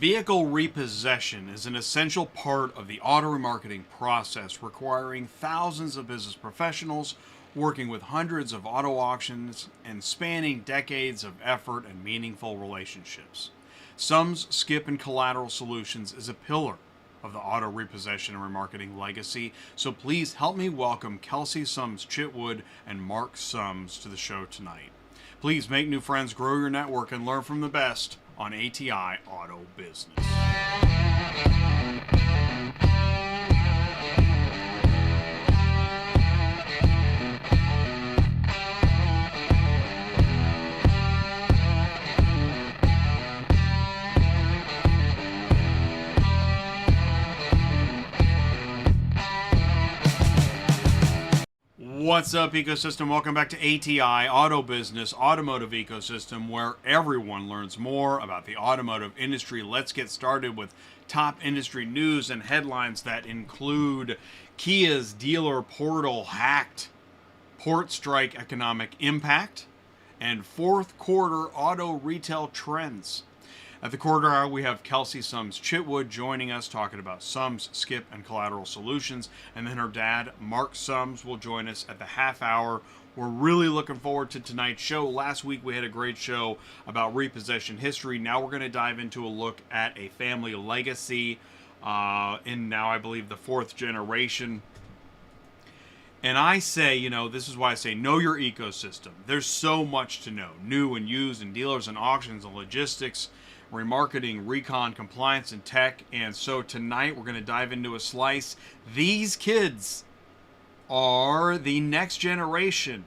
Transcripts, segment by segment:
Vehicle repossession is an essential part of the auto remarketing process, requiring thousands of business professionals working with hundreds of auto auctions and spanning decades of effort and meaningful relationships. Sums, Skip, and Collateral Solutions is a pillar of the auto repossession and remarketing legacy, so please help me welcome Kelsey Sums Chitwood and Mark Sums to the show tonight. Please make new friends, grow your network, and learn from the best on ATI Auto Business. What's up, ecosystem? Welcome back to ATI Auto Business, Automotive Ecosystem, where everyone learns more about the automotive industry. Let's get started with top industry news and headlines that include Kia's dealer portal hacked, port strike economic impact, and fourth quarter auto retail trends. At the quarter hour, we have Kelsey Sums Chitwood joining us, talking about Sums, Skip, and Collateral Solutions. And then her dad, Mark Sums, will join us at the half hour. We're really looking forward to tonight's show. Last week, we had a great show about repossession history. Now we're going to dive into a look at a family legacy in now, I believe, the fourth generation. And I say, this is why I say know your ecosystem. There's so much to know. New and used and dealers and auctions and logistics, remarketing, recon, compliance, and tech. And so tonight we're going to dive into a slice. These kids are the next generation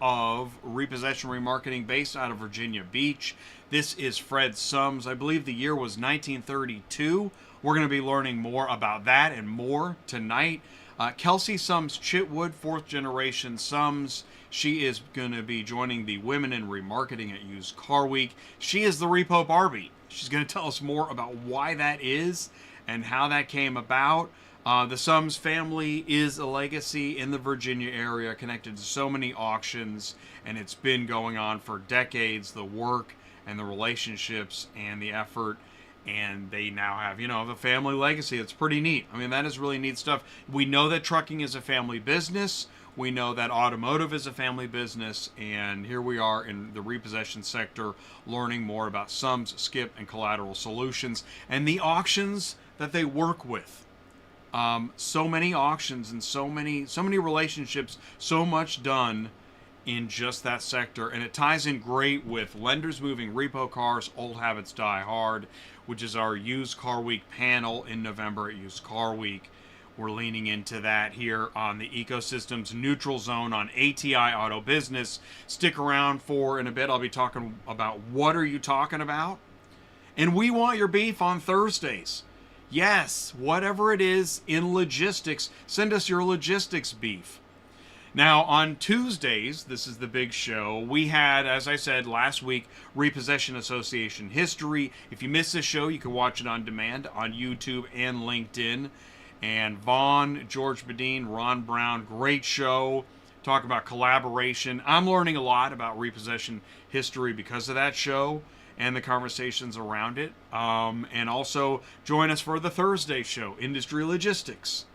of repossession remarketing based out of Virginia Beach. This is Fred Sums. I believe the year was 1932. We're going to be learning more about that and more tonight. Kelsey Sums Chitwood, fourth generation Sums. She is going to be joining the Women in Remarketing at Used Car Week. She is the Repo Barbie. She's going to tell us more about why that is and how that came about. The Sums family is a legacy in the Virginia area, connected to so many auctions, and it's been going on for decades. The work and the relationships and the effort, and they now have, the family legacy. It's pretty neat. I mean, that is really neat stuff. We know that trucking is a family business. We know that automotive is a family business, and here we are in the repossession sector learning more about Sums, Skip, and Collateral Solutions and the auctions that they work with. So many auctions and so many relationships, so much done in just that sector, and it ties in great with Lenders Moving Repo Cars, Old Habits Die Hard, which is our Used Car Week panel in November at Used Car Week. We're leaning into that here on the Ecosystem's Neutral Zone on ATI Auto Business. Stick around for in a bit. I'll be talking about what are you talking about? And we want your beef on Thursdays. Yes, whatever it is in logistics, send us your logistics beef. Now, on Tuesdays, this is the big show, we had, as I said last week, Repossession Association history. If you missed this show, you can watch it on demand on YouTube and LinkedIn. And Vaughn, George Badine, Ron Brown, great show. Talk about collaboration. I'm learning a lot about repossession history because of that show and the conversations around it. And also join us for the Thursday show, Industry Logistics.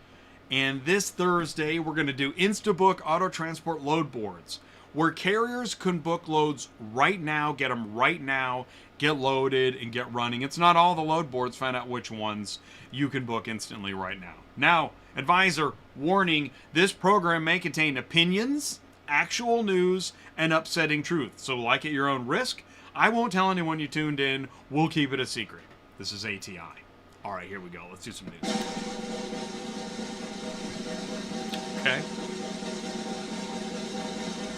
And this Thursday, we're going to do Instabook Auto Transport Load Boards, where carriers can book loads right now, get them right now, get loaded, and get running. It's not all the load boards. Find out which ones you can book instantly right now. Now, advisor, warning, this program may contain opinions, actual news, and upsetting truth. So like at your own risk. I won't tell anyone you tuned in. We'll keep it a secret. This is ATI. All right, here we go. Let's do some news.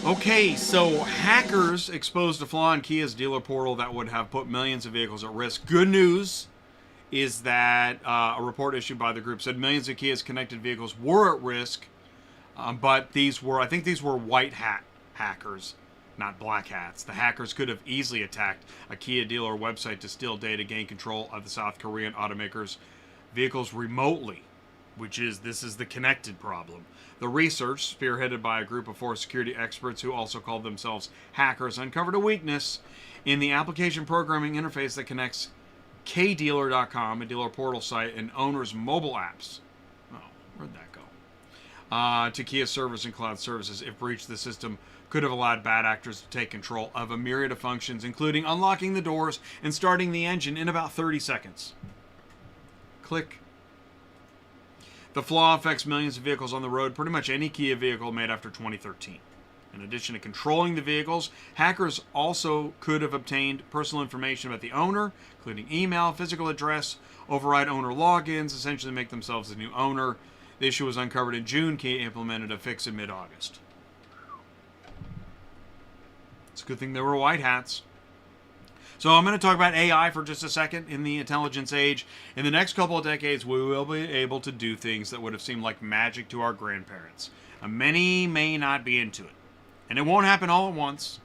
Okay, so hackers exposed a flaw in Kia's dealer portal that would have put millions of vehicles at risk. Good news is that a report issued by the group said millions of Kia's connected vehicles were at risk, but I think these were white hat hackers, not black hats. The hackers could have easily attacked a Kia dealer website to steal data, gain control of the South Korean automaker's vehicles remotely, this is the connected problem. The research, spearheaded by a group of 4 security experts who also called themselves hackers, uncovered a weakness in the application programming interface that connects kdealer.com, a dealer portal site, and owners' mobile apps. Oh, where'd that go? To Kia servers and cloud services. If breached, the system could have allowed bad actors to take control of a myriad of functions, including unlocking the doors and starting the engine in about 30 seconds. Click. The flaw affects millions of vehicles on the road, pretty much any Kia vehicle made after 2013. In addition to controlling the vehicles, hackers also could have obtained personal information about the owner, including email, physical address, override owner logins, essentially make themselves the new owner. The issue was uncovered in June. Kia implemented a fix in mid-August. It's a good thing there were white hats. So I'm going to talk about AI for just a second in the intelligence age. In the next couple of decades, we will be able to do things that would have seemed like magic to our grandparents. Many may not be into it. And it won't happen all at once,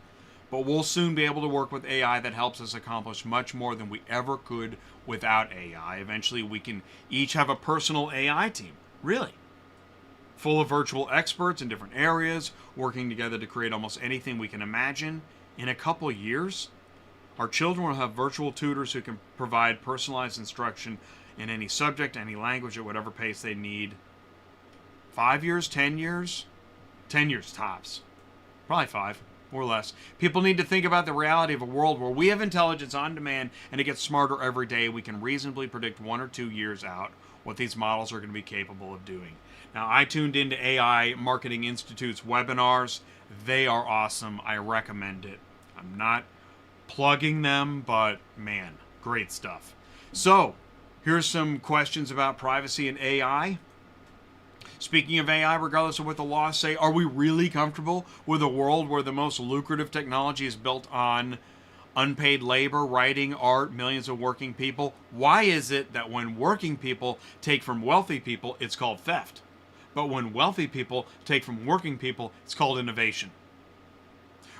but we'll soon be able to work with AI that helps us accomplish much more than we ever could without AI. Eventually, we can each have a personal AI team. Really. Full of virtual experts in different areas, working together to create almost anything we can imagine. In a couple years, our children will have virtual tutors who can provide personalized instruction in any subject, any language, at whatever pace they need. 5 years? 10 years? 10 years tops. Probably 5, or less. People need to think about the reality of a world where we have intelligence on demand and it gets smarter every day. We can reasonably predict 1 or 2 years out what these models are going to be capable of doing. Now, I tuned into AI Marketing Institute's webinars. They are awesome. I recommend it. I'm not plugging them, but man, great stuff. So, here's some questions about privacy and AI. Speaking of AI, regardless of what the laws say, are we really comfortable with a world where the most lucrative technology is built on unpaid labor, writing, art, millions of working people? Why is it that when working people take from wealthy people, it's called theft? But when wealthy people take from working people, it's called innovation.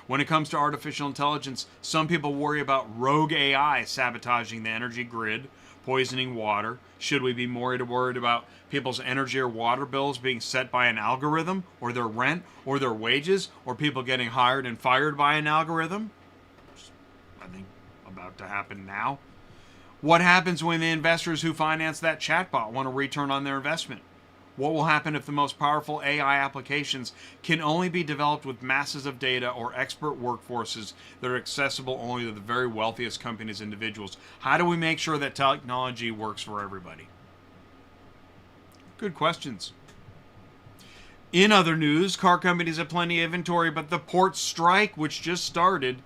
When it comes to artificial intelligence, some people worry about rogue AI sabotaging the energy grid, poisoning water. Should we be more worried about people's energy or water bills being set by an algorithm, or their rent, or their wages, or people getting hired and fired by an algorithm? I think about to happen now. What happens when the investors who finance that chatbot want a return on their investment? What will happen if the most powerful AI applications can only be developed with masses of data or expert workforces that are accessible only to the very wealthiest companies and individuals? How do we make sure that technology works for everybody? Good questions. In other news, car companies have plenty of inventory, but the port strike, which just started,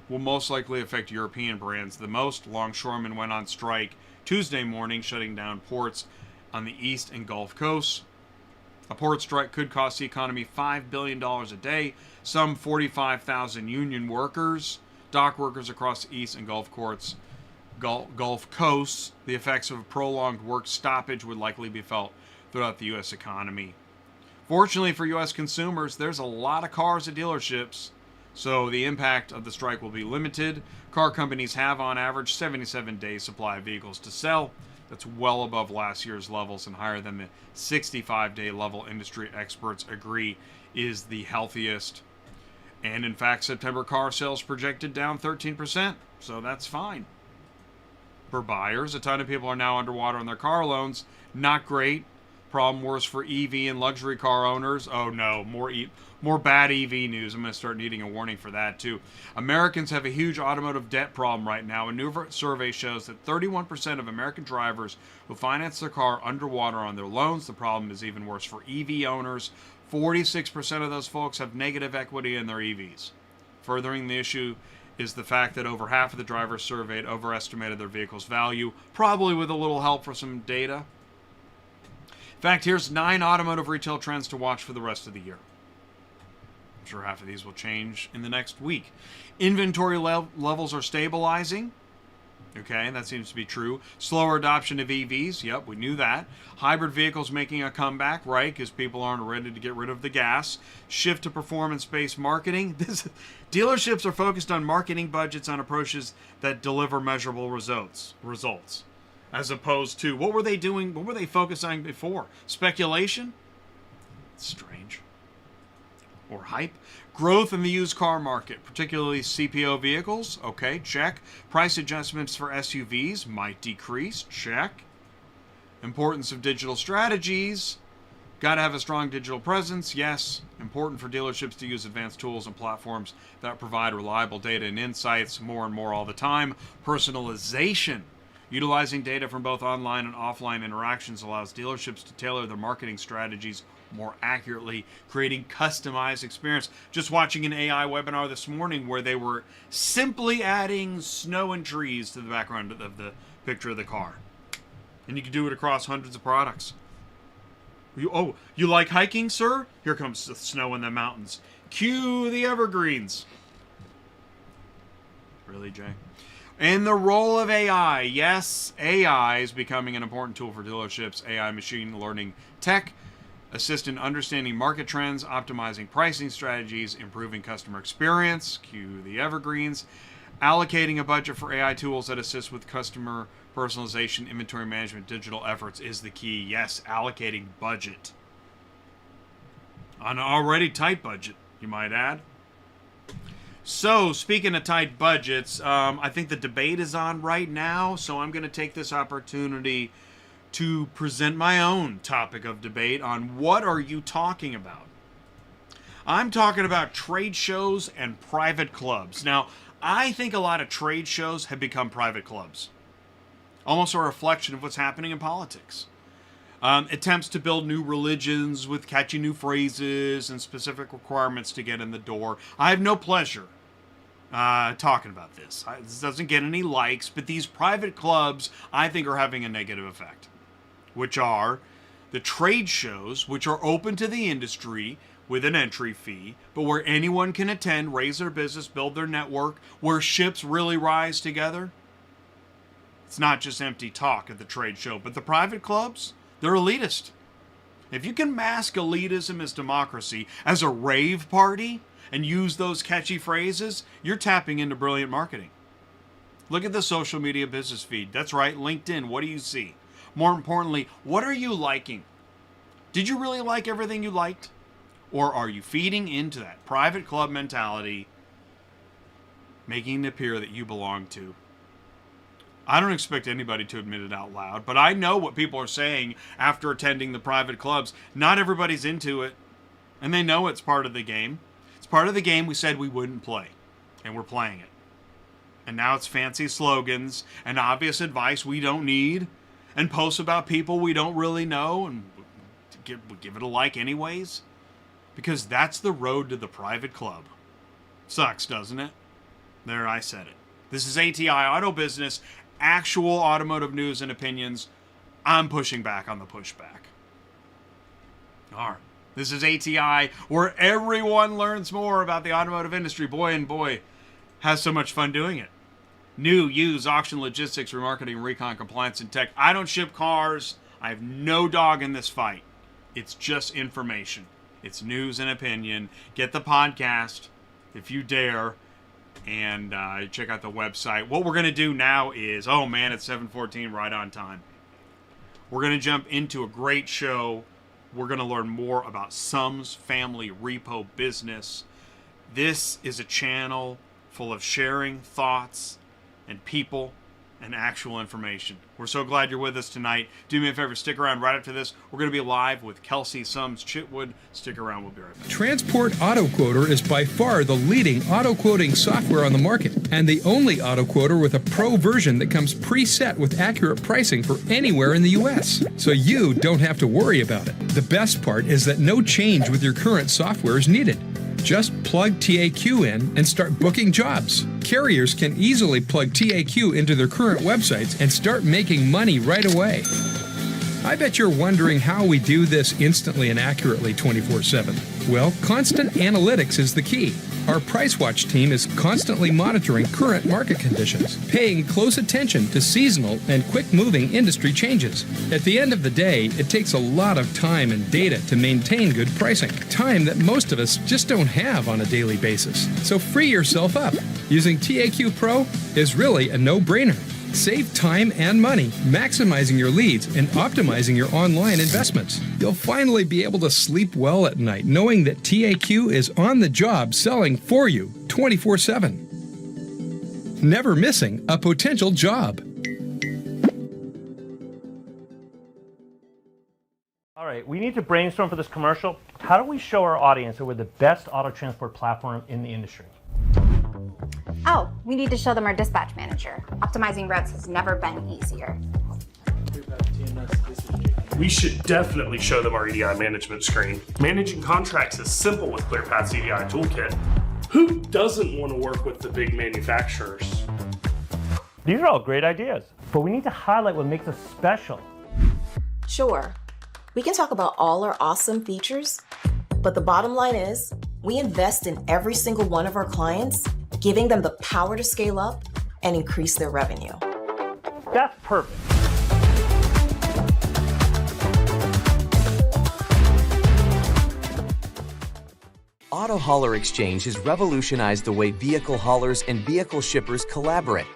will most likely affect European brands the most. Longshoremen went on strike Tuesday morning, shutting down ports on the East and Gulf coasts. A port strike could cost the economy $5 billion a day. Some 45,000 union workers, dock workers across the East and Gulf coasts. The effects of a prolonged work stoppage would likely be felt throughout the U.S. economy. Fortunately for U.S. consumers, there's a lot of cars at dealerships, so the impact of the strike will be limited. Car companies have, on average, 77 days supply of vehicles to sell. That's well above last year's levels and higher than the 65-day level industry experts agree is the healthiest. And in fact, September car sales projected down 13%, so that's fine. For buyers, a ton of people are now underwater on their car loans. Not great. Problem worse for EV and luxury car owners. Oh no, more bad EV news. I'm going to start needing a warning for that too. Americans have a huge automotive debt problem right now. A new survey shows that 31% of American drivers who finance their car underwater on their loans. The problem is even worse for EV owners. 46% of those folks have negative equity in their EVs. Furthering the issue is the fact that over half of the drivers surveyed overestimated their vehicle's value, probably with a little help for some data. In fact, here's 9 automotive retail trends to watch for the rest of the year. I'm sure half of these will change in the next week. Inventory levels are stabilizing. Okay, that seems to be true. Slower adoption of EVs. Yep, we knew that. Hybrid vehicles making a comeback, right? Because people aren't ready to get rid of the gas. Shift to performance-based marketing. Dealerships are focused on marketing budgets on approaches that deliver measurable results. As opposed to, what were they doing? What were they focused on before? Speculation? It's strange. or hype. Growth in the used car market, particularly CPO vehicles. Okay, check. Price adjustments for SUVs might decrease. Check. Importance of digital strategies. Got to have a strong digital presence. Yes. Important for dealerships to use advanced tools and platforms that provide reliable data and insights more and more all the time. Personalization. Utilizing data from both online and offline interactions allows dealerships to tailor their marketing strategies more accurately, creating customized experience. Just watching an AI webinar this morning where they were simply adding snow and trees to the background of the picture of the car. And you can do it across hundreds of products. You like hiking, sir? Here comes the snow in the mountains. Cue the evergreens. Really, Jay? And the role of AI. Yes, AI is becoming an important tool for dealerships. AI machine learning tech assist in understanding market trends, optimizing pricing strategies, improving customer experience. Cue the evergreens. Allocating a budget for AI tools that assist with customer personalization, inventory management, digital efforts is the key. Yes, allocating budget. On an already tight budget, you might add. So, speaking of tight budgets, I think the debate is on right now, so I'm going to take this opportunity to present my own topic of debate on what are you talking about. I'm talking about trade shows and private clubs. Now, I think a lot of trade shows have become private clubs. Almost a reflection of what's happening in politics. Attempts to build new religions with catchy new phrases and specific requirements to get in the door. I have no pleasure talking about this. This doesn't get any likes, but these private clubs, I think, are having a negative effect, which are the trade shows, which are open to the industry with an entry fee, but where anyone can attend, raise their business, build their network, where ships really rise together. It's not just empty talk at the trade show, but the private clubs, they're elitist. If you can mask elitism as democracy as a rave party and use those catchy phrases, you're tapping into brilliant marketing. Look at the social media business feed. That's right, LinkedIn. What do you see? More importantly, what are you liking? Did you really like everything you liked? Or are you feeding into that private club mentality, making it appear that you belong to? I don't expect anybody to admit it out loud, but I know what people are saying after attending the private clubs. Not everybody's into it, and they know it's part of the game. It's part of the game we said we wouldn't play, and we're playing it. And now it's fancy slogans and obvious advice we don't need, and posts about people we don't really know, and we give it a like anyways. Because that's the road to the private club. Sucks, doesn't it? There, I said it. This is ATI Auto Business, actual automotive news and opinions. I'm pushing back on the pushback. All right. This is ATI, where everyone learns more about the automotive industry. Boy, and boy, has so much fun doing it. New, used, auction, logistics, remarketing, recon, compliance, and tech. I don't ship cars. I have no dog in this fight. It's just information. It's news and opinion. Get the podcast, if you dare, and check out the website. What we're going to do now is, oh man, it's 7:14, right on time. We're going to jump into a great show. We're going to learn more about Sums Family Repo Business. This is a channel full of sharing thoughts and people and actual information. We're so glad you're with us tonight. Do me a favor, stick around right after this. We're going to be live with Kelsey, Sums, Chitwood. Stick around, we'll be right back. Transport Auto Quoter is by far the leading auto quoting software on the market, and the only auto quoter with a pro version that comes preset with accurate pricing for anywhere in the U.S. So you don't have to worry about it. The best part is that no change with your current software is needed. Just plug TAQ in and start booking jobs. Carriers can easily plug TAQ into their current websites and start making money right away. I bet you're wondering how we do this instantly and accurately 24/7. Well, constant analytics is the key. Our PriceWatch team is constantly monitoring current market conditions, paying close attention to seasonal and quick-moving industry changes. At the end of the day, it takes a lot of time and data to maintain good pricing, time that most of us just don't have on a daily basis. So free yourself up. Using TAQ Pro is really a no-brainer. Save time and money, maximizing your leads and optimizing your online investments. You'll finally be able to sleep well at night knowing that TAQ is on the job selling for you 24/7. Never missing a potential job. All right, we need to brainstorm for this commercial. How do we show our audience that we're the best auto transport platform in the industry? Oh, we need to show them our dispatch manager. Optimizing routes has never been easier. We should definitely show them our EDI management screen. Managing contracts is simple with ClearPath's EDI toolkit. Who doesn't want to work with the big manufacturers? These are all great ideas, but we need to highlight what makes us special. Sure, we can talk about all our awesome features, but the bottom line is we invest in every single one of our clients, giving them the power to scale up and increase their revenue. That's perfect. Auto Hauler Exchange has revolutionized the way vehicle haulers and vehicle shippers collaborate.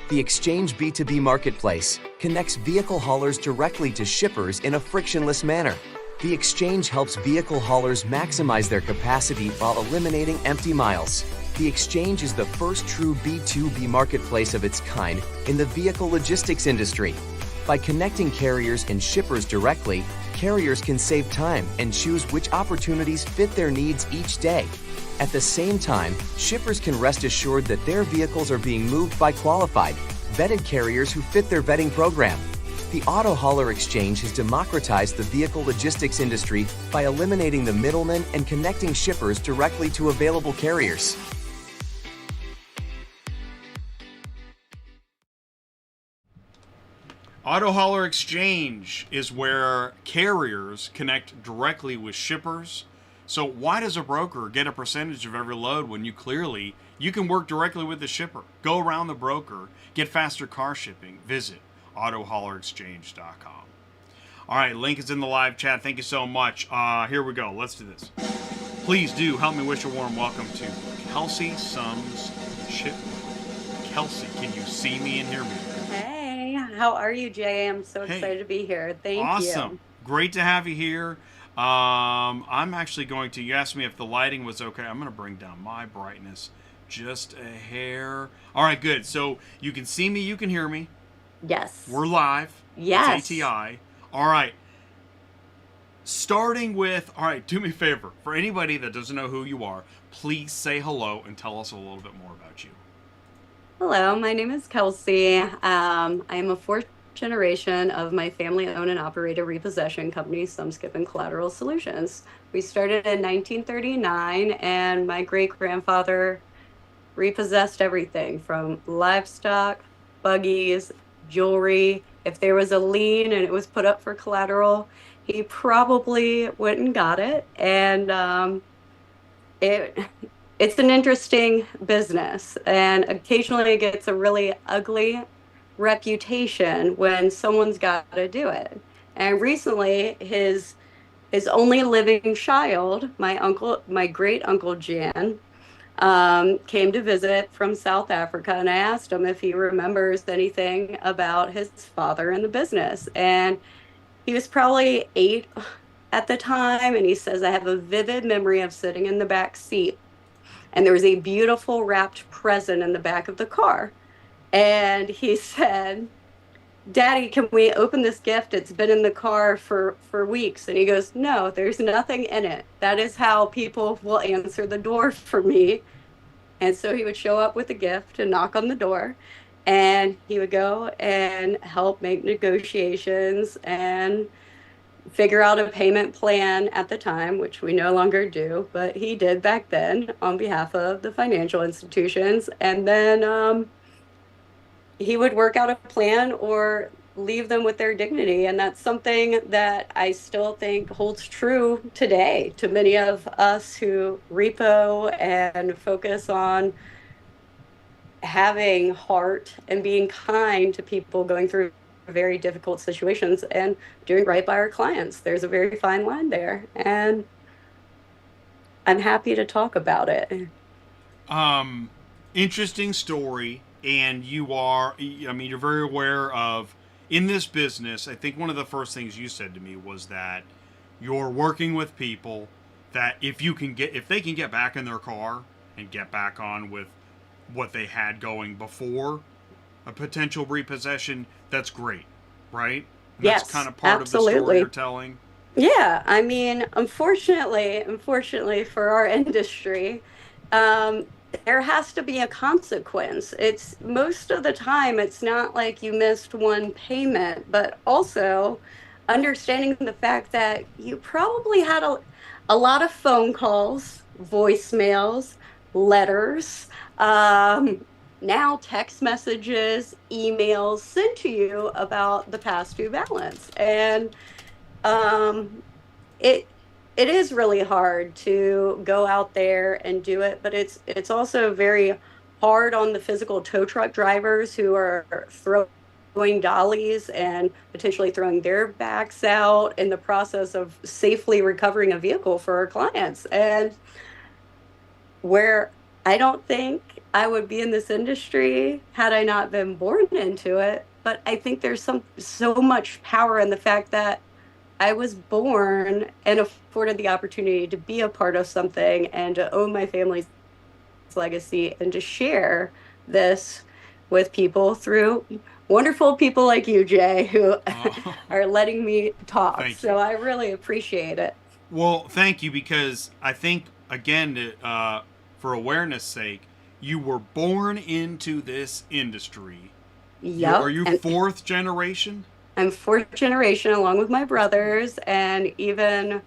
The Exchange B2B marketplace connects vehicle haulers directly to shippers in a frictionless manner. The Exchange helps vehicle haulers maximize their capacity while eliminating empty miles. The Exchange is the first true B2B marketplace of its kind in the vehicle logistics industry. By connecting carriers and shippers directly, carriers can save time and choose which opportunities fit their needs each day. At the same time, shippers can rest assured that their vehicles are being moved by qualified, vetted carriers who fit their vetting program. The Auto Hauler Exchange has democratized the vehicle logistics industry by eliminating the middlemen and connecting shippers directly to available carriers. Auto Hauler Exchange is where carriers connect directly with shippers. So why does a broker get a percentage of every load when you can work directly with the shipper? Go around the broker, get faster car shipping. Visit autohaulerexchange.com. All right, link is in the live chat. Thank you so much. Here we go. Let's do this. Please do help me wish a warm welcome to Kelsey Sums Chitwood. Kelsey, can you see me and hear me? Hey, how are you, Jay? I'm so excited to be here. Thank you. Awesome. Great to have you here. I'm actually going to, you asked me if the lighting was okay. I'm going to bring down my brightness just a hair. All right, good. So you can see me, you can hear me. Yes. We're live. Yes. It's ATI. All right. Starting with, all right, do me a favor. For anybody that doesn't know who you are, please say hello and tell us a little bit more about you. Hello, my name is Kelsey. I am a fourth generation of my family-owned and operated repossession company, Skip and Collateral Solutions. We started in 1939, and my great-grandfather repossessed everything from livestock, buggies, jewelry. If there was a lien and it was put up for collateral, he probably went and got it. And it's an interesting business, and occasionally it gets a really ugly reputation when someone's got to do it. And recently, his only living child, my great uncle Jan, came to visit from South Africa, and I asked him if he remembers anything about his father in the business. And he was probably 8 at the time, and he says, I have a vivid memory of sitting in the back seat, and there was a beautiful wrapped present in the back of the car. And he said, Daddy, can we open this gift? It's been in the car for weeks. And he goes, no, there's nothing in it. That is how people will answer the door for me. And so he would show up with a gift and knock on the door, and he would go and help make negotiations and figure out a payment plan at the time, which we no longer do, but he did back then on behalf of the financial institutions. And then he would work out a plan or leave them with their dignity. And that's something that I still think holds true today to many of us who repo and focus on having heart and being kind to people going through very difficult situations and doing right by our clients. There's a very fine line there, and I'm happy to talk about it. Interesting story. and you're very aware of, in this business, I think one of the first things you said to me was that you're working with people that if they can get back in their car and get back on with what they had going before a potential repossession, that's great, right? And Yes, that's kind of part of the story absolutely. you're telling. Yeah, I mean, unfortunately for our industry, um, there has to be a consequence. It's most of the time, it's not like you missed one payment, but also understanding the fact that you probably had a lot of phone calls, voicemails, letters, um, now text messages, emails sent to you about the past due balance. And um, it it is really hard to go out there and do it, but it's also very hard on the physical tow truck drivers who are throwing dollies and potentially throwing their backs out in the process of safely recovering a vehicle for our clients. And where I don't think I would be in this industry had I not been born into it, but I think there's so much power in the fact that I was born and afforded the opportunity to be a part of something and to own my family's legacy and to share this with people through wonderful people like you, Jay, who Oh, are letting me talk. thank So you. I really appreciate it. Well, thank you, because I think, again, for awareness sake, you were born into this industry. Are Yep. you And fourth generation? I'm fourth generation along with my brothers, and even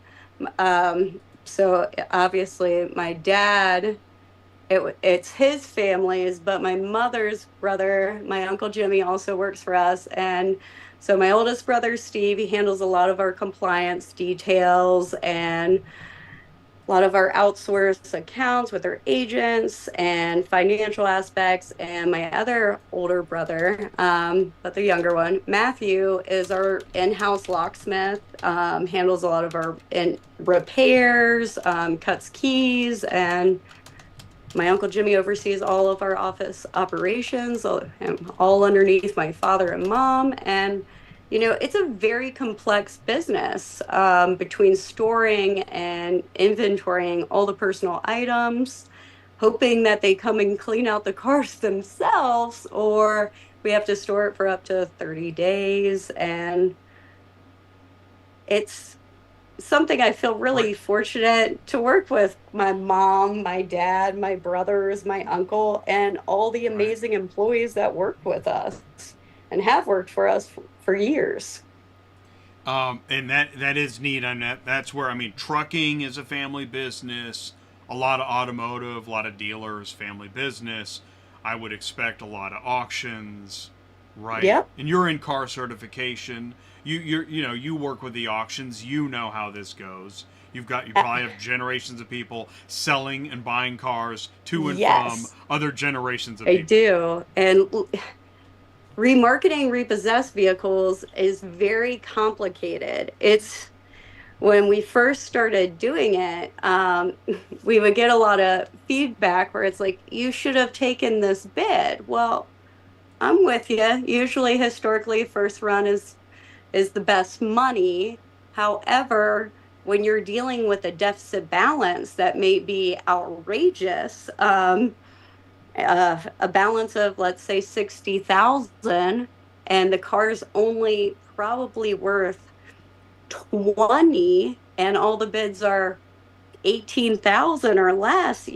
so obviously my dad, it's his family's, but my mother's brother, my uncle Jimmy, also works for us. And so my oldest brother, Steve, he handles a lot of our compliance details and a lot of our outsourced accounts with our agents and financial aspects. And my other older brother, but the younger one, Matthew, is our in-house locksmith, handles a lot of our repairs, cuts keys, and my uncle Jimmy oversees all of our office operations, all underneath my father and mom. And, it's a very complex business, between storing and inventorying all the personal items, hoping that they come and clean out the cars themselves, or we have to store it for up to 30 days. And it's something I feel Right. really fortunate to work with my mom, my dad, my brothers, my uncle, and all the Right. amazing employees that work with us and have worked for us for years. And that is neat. And that's where, trucking is a family business. A lot of automotive, a lot of dealers, family business. I would expect a lot of auctions, right? Yep. And you're in car certification. You work with the auctions. You know how this goes. You probably have generations of people selling and buying cars to and from Yes, other generations of I people. do. And remarketing repossessed vehicles is very complicated. It's when we first started doing it, we would get a lot of feedback where it's like, you should have taken this bid. Well, I'm with you. Usually, historically, first run is the best money. However, when you're dealing with a deficit balance that may be outrageous, a balance of let's say 60,000, and the car's only probably worth 20, and all the bids are 18,000 or less,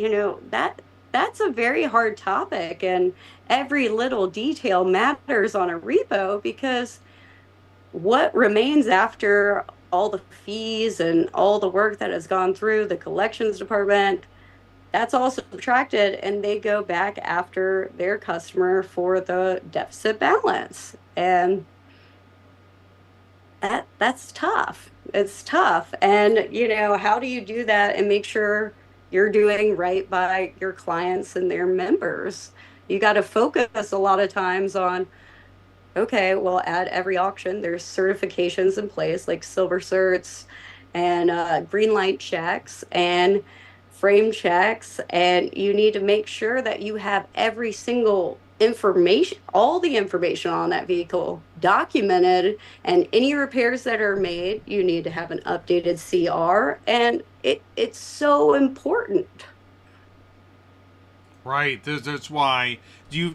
that's a very hard topic. And every little detail matters on a repo, because what remains after all the fees and all the work that has gone through the collections department, that's all subtracted, and they go back after their customer for the deficit balance. And that's tough. It's tough. And how do you do that and make sure you're doing right by your clients and their members? You got to focus a lot of times on, okay, well, at every auction there's certifications in place like silver certs and green light checks and frame checks, and you need to make sure that you have every single information, all the information on that vehicle documented, and any repairs that are made, you need to have an updated CR, and it's so important. Right. That's why.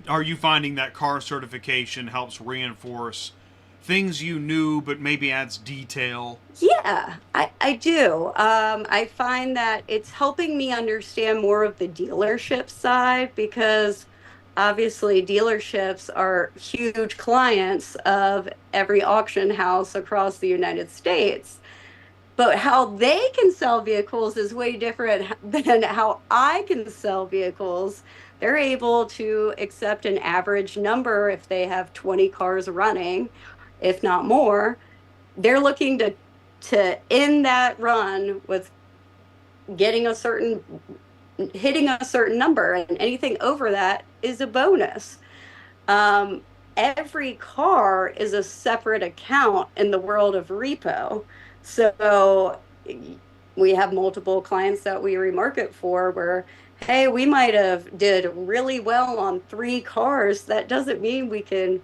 Are you finding that car certification helps reinforce things you knew, but maybe adds detail? Yeah, I do. I find that it's helping me understand more of the dealership side, because obviously dealerships are huge clients of every auction house across the United States. But how they can sell vehicles is way different than how I can sell vehicles. They're able to accept an average number if they have 20 cars running, if not more. They're looking to end that run with getting hitting a certain number, and anything over that is a bonus. Um, every car is a separate account in the world of repo. So we have multiple clients that we remarket for where, hey, we might have did really well on 3 cars. That doesn't mean we can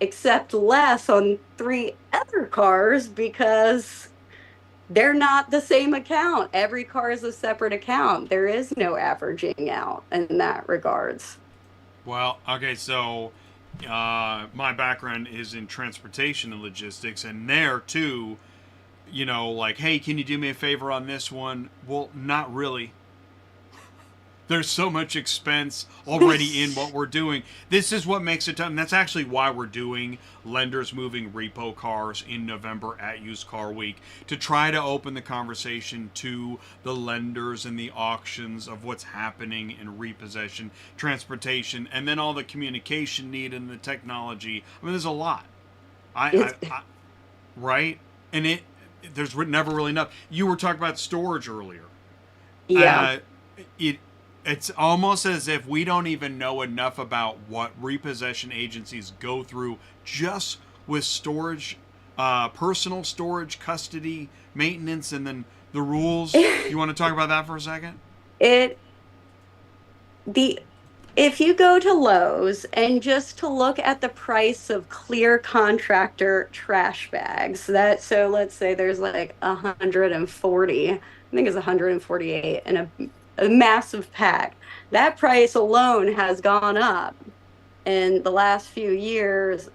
accept less on 3 other cars, because they're not the same account. Every car is a separate account. There is no averaging out in that regards. Well, okay, so my background is in transportation and logistics, and there too, like, hey, can you do me a favor on this one? Well, not really. There's so much expense already in what we're doing. This is what makes it tough. And that's actually why we're doing Lenders Moving Repo Cars in November at Used Car Week, to try to open the conversation to the lenders and the auctions of what's happening in repossession, transportation, and then all the communication needed and the technology. I mean, there's a lot. Right? And there's never really enough. You were talking about storage earlier. Yeah. It's almost as if we don't even know enough about what repossession agencies go through just with storage, personal storage, custody, maintenance, and then the rules. You want to talk about that for a second? If you go to Lowe's and just to look at the price of clear contractor trash bags, so let's say there's like 140, I think it's 148 in a massive pack. That price alone has gone up in the last few years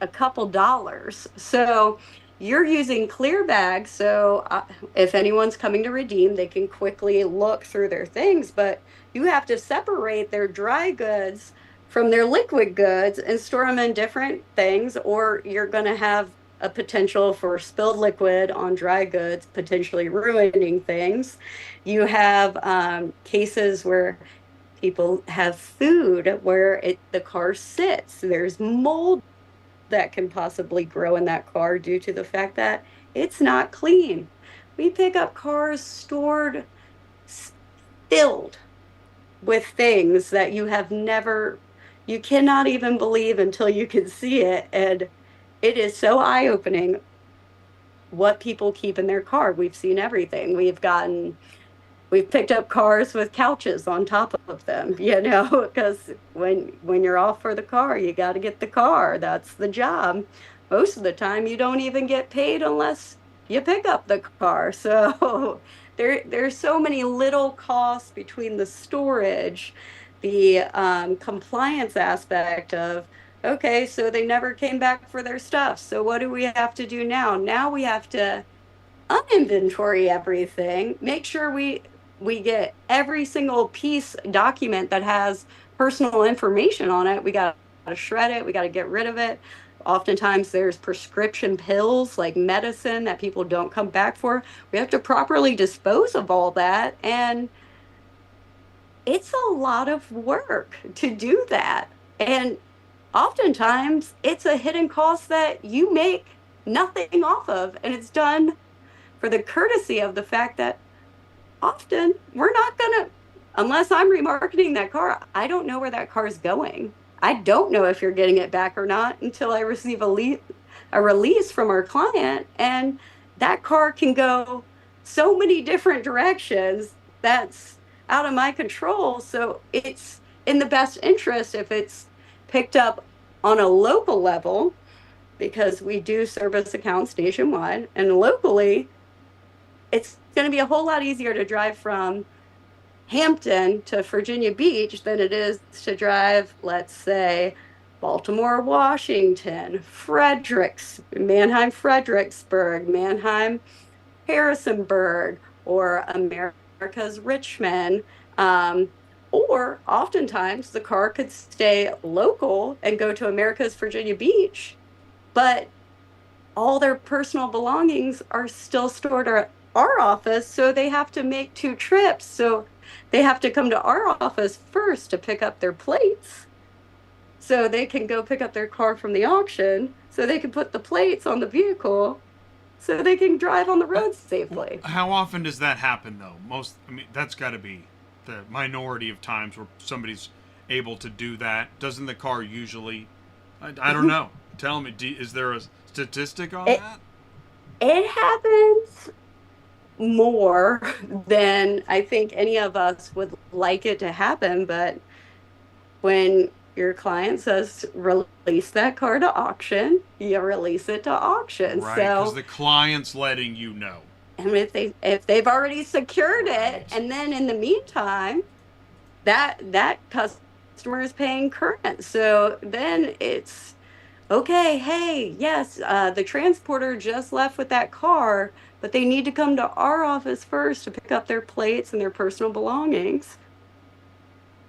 a couple dollars. So you're using clear bags. So if anyone's coming to redeem, they can quickly look through their things, but you have to separate their dry goods from their liquid goods and store them in different things, or you're going to have a potential for spilled liquid on dry goods, potentially ruining things. You have cases where people have food where the car sits. There's mold that can possibly grow in that car due to the fact that it's not clean. We pick up cars stored, filled with things that you cannot even believe until you can see it. And it is so eye-opening what people keep in their car. We've seen everything. We've picked up cars with couches on top of them, because when you're off for the car, you got to get the car. That's the job. Most of the time, you don't even get paid unless you pick up the car. So there's so many little costs between the storage, the compliance aspect of, okay, so they never came back for their stuff. So what do we have to do now? Now we have to uninventory everything, make sure we get every single piece document that has personal information on it. We got to shred it. We got to get rid of it. Oftentimes there's prescription pills like medicine that people don't come back for. We have to properly dispose of all that. And it's a lot of work to do that. And oftentimes it's a hidden cost that you make nothing off of. And it's done for the courtesy of the fact that often we're not going to, unless I'm remarketing that car, I don't know where that car is going. I don't know if you're getting it back or not until I receive a release from our client. And that car can go so many different directions. That's out of my control. So it's in the best interest, if it's picked up on a local level, because we do service accounts nationwide, and locally, it's going to be a whole lot easier to drive from Hampton to Virginia Beach than it is to drive, let's say, Baltimore, Washington, Fredericksburg, Mannheim, Harrisonburg, or America's Richmond. Or oftentimes the car could stay local and go to America's Virginia Beach, but all their personal belongings are still stored at our office, so they have to make 2 trips. So they have to come to our office first to pick up their plates, so they can go pick up their car from the auction, so they can put the plates on the vehicle, so they can drive on the road safely. How often does that happen, though? That's got to be the minority of times where somebody's able to do that. Doesn't the car usually? I don't know. Tell me, is there a statistic on that? It happens more than I think any of us would like it to happen, but when your client says release that car to auction, you release it to auction. Right, so because the client's letting you know. And if they've already secured it, and then in the meantime, that customer is paying current, so then it's okay. Hey, yes, the transporter just left with that car, but they need to come to our office first to pick up their plates and their personal belongings,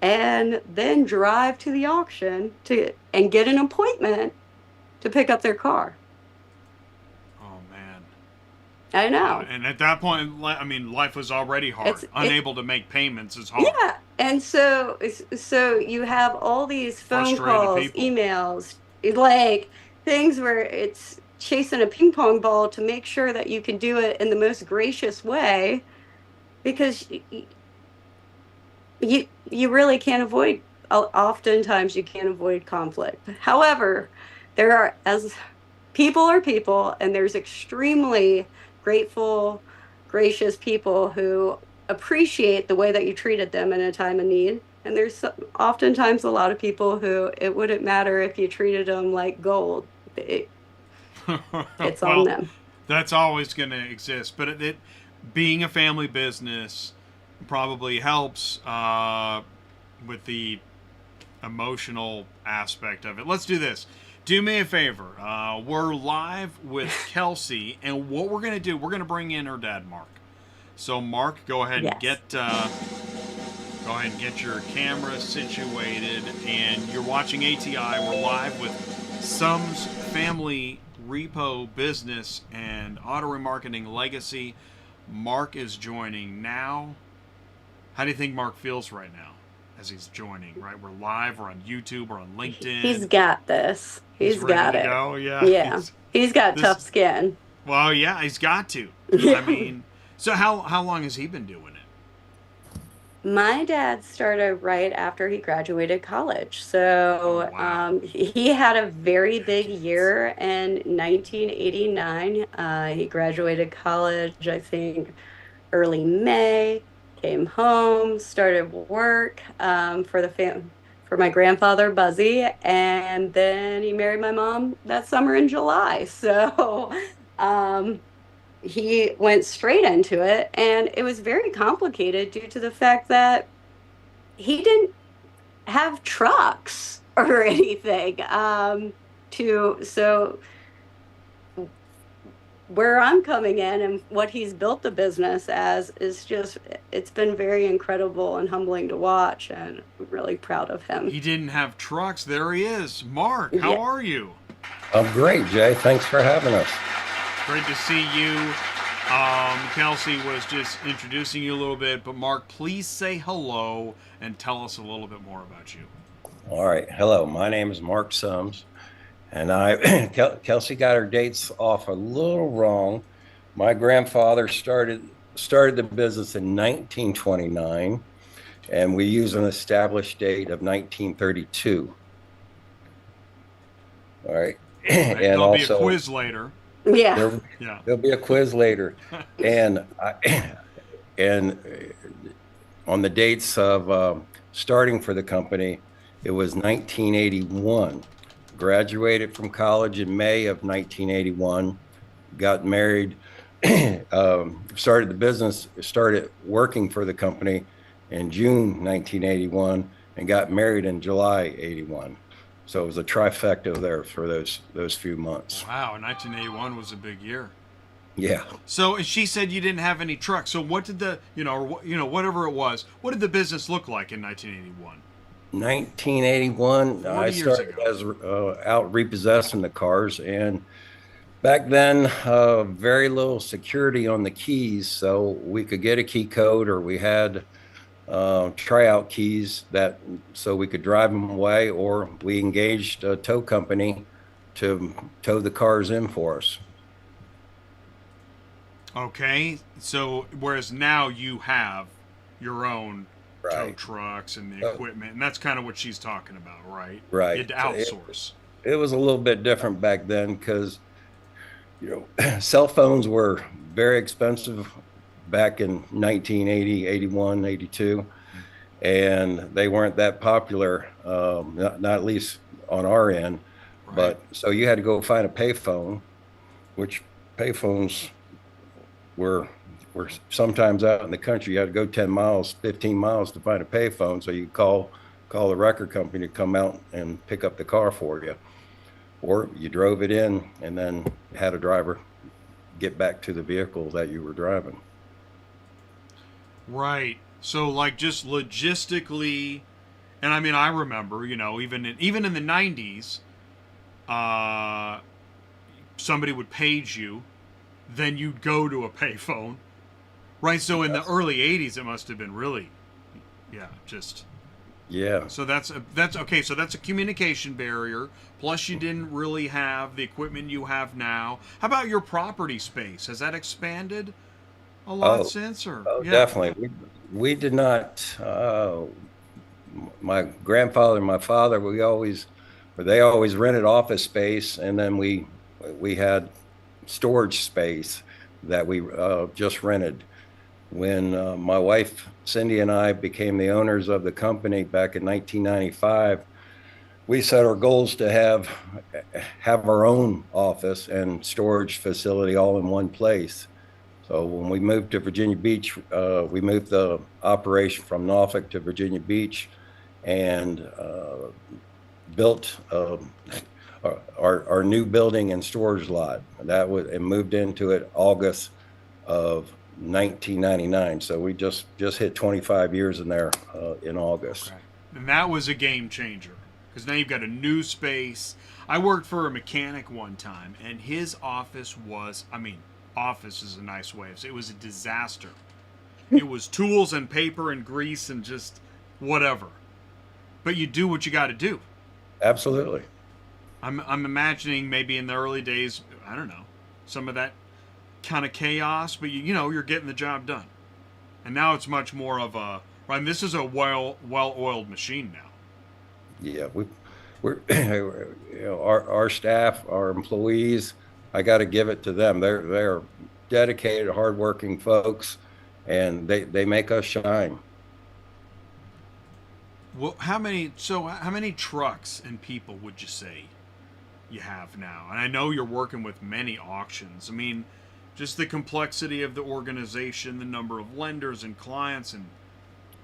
and then drive to the auction and get an appointment to pick up their car. I know. And at that point, life was already hard. Unable to make payments is hard. Yeah, and so you have all these phone calls, emails, like things where it's chasing a ping pong ball to make sure that you can do it in the most gracious way, because you really can't avoid. Oftentimes, you can't avoid conflict. However, there are people are people, and there's extremely grateful, gracious people who appreciate the way that you treated them in a time of need. And there's oftentimes a lot of people who it wouldn't matter if you treated them like gold. It's on them. That's always going to exist. But it being a family business probably helps with the emotional aspect of it. Let's do this. Do me a favor. We're live with Kelsey, and what we're going to do, we're going to bring in her dad, Mark. So, Mark, go ahead and get your camera situated, and you're watching ATI. We're live with Sums Family Repo Business and Auto Remarketing Legacy. Mark is joining now. How do you think Mark feels right now as he's joining? Right, we're live. We're on YouTube. We're on LinkedIn. He's got this. He's got it. Go. Yeah. Yeah. He's got tough skin. Well, yeah, he's got to. I mean, so how long has he been doing it? My dad started right after he graduated college. So he had a very big year in 1989. He graduated college, I think, early May. Came home, started work for my grandfather, Buzzy, and then he married my mom that summer in July. So he went straight into it, and it was very complicated due to the fact that he didn't have trucks or anything. So where I'm coming in and what he's built the business as is just, it's been very incredible and humbling to watch, and I'm really proud of him. He didn't have trucks. There he is. Mark, how are you? I'm great, Jay. Thanks for having us. Great to see you. Kelsey was just introducing you a little bit, but Mark, please say hello and tell us a little bit more about you. All right. Hello. My name is Mark Sums. And Kelsey got her dates off a little wrong. My grandfather started the business in 1929, and we use an established date of 1932. All right. And there'll be a quiz later. Yeah. There'll be a quiz later. And on the dates of starting for the company, It was 1981. Graduated from college in May of 1981. Got married, started the business, started working for the company in June 1981, and got married in July 81. So it was a trifecta there for those few months. Wow, 1981 was a big year. Yeah. So and she said you didn't have any trucks. So what did the, whatever it was, what did the business look like in 1981? 1981, 40 I years started ago. as out repossessing the cars, and back then, very little security on the keys, so we could get a key code, or we had tryout keys so we could drive them away, or we engaged a tow company to tow the cars in for us. Okay, so whereas now you have your own tow Right. trucks and the equipment, and that's kind of what she's talking about, right? Right. You had to So outsource. it was a little bit different back then because, cell phones were very expensive back in 1980, 81, 82, and they weren't that popular, not at least on our end. Right. But so you had to go find a payphone, which payphones were sometimes out in the country. You had to go 10 miles, 15 miles to find a payphone. So you call the record company to come out and pick up the car for you. Or you drove it in and then had a driver get back to the vehicle that you were driving. Right. So like just logistically, and I mean I remember, even in the 90s, somebody would page you, then you'd go to a payphone. Right, so in the early 80s it must have been really just Yeah. so that's okay, so that's a communication barrier. Plus you didn't really have the equipment you have now. How about your property space? Has that expanded a lot since or Definitely. We did not, my grandfather and my father, they always rented office space, and then we had storage space that we just rented. When my wife Cindy and I became the owners of the company back in 1995, we set our goals to have our own office and storage facility all in one place. So when we moved to Virginia Beach, we moved the operation from Norfolk to Virginia Beach, and built our new building and storage lot. And moved into it August of 1999. So we just hit 25 years in there in August. Okay. And that was a game changer because now you've got a new space. I worked for a mechanic one time, and his office was, office is a nice way of saying it, was a disaster. It was tools and paper and grease and just whatever. But you do what you got to do. Absolutely. I'm imagining maybe in the early days, I don't know, some of that kind of chaos, but you're getting the job done. And now it's much more of a, right, this is a well-oiled machine now. Yeah, we're our staff, our employees, I got to give it to them. They're dedicated, hardworking folks, and they make us shine. Well, how many trucks and people would you say you have now? And I know you're working with many auctions. Just the complexity of the organization, the number of lenders and clients, and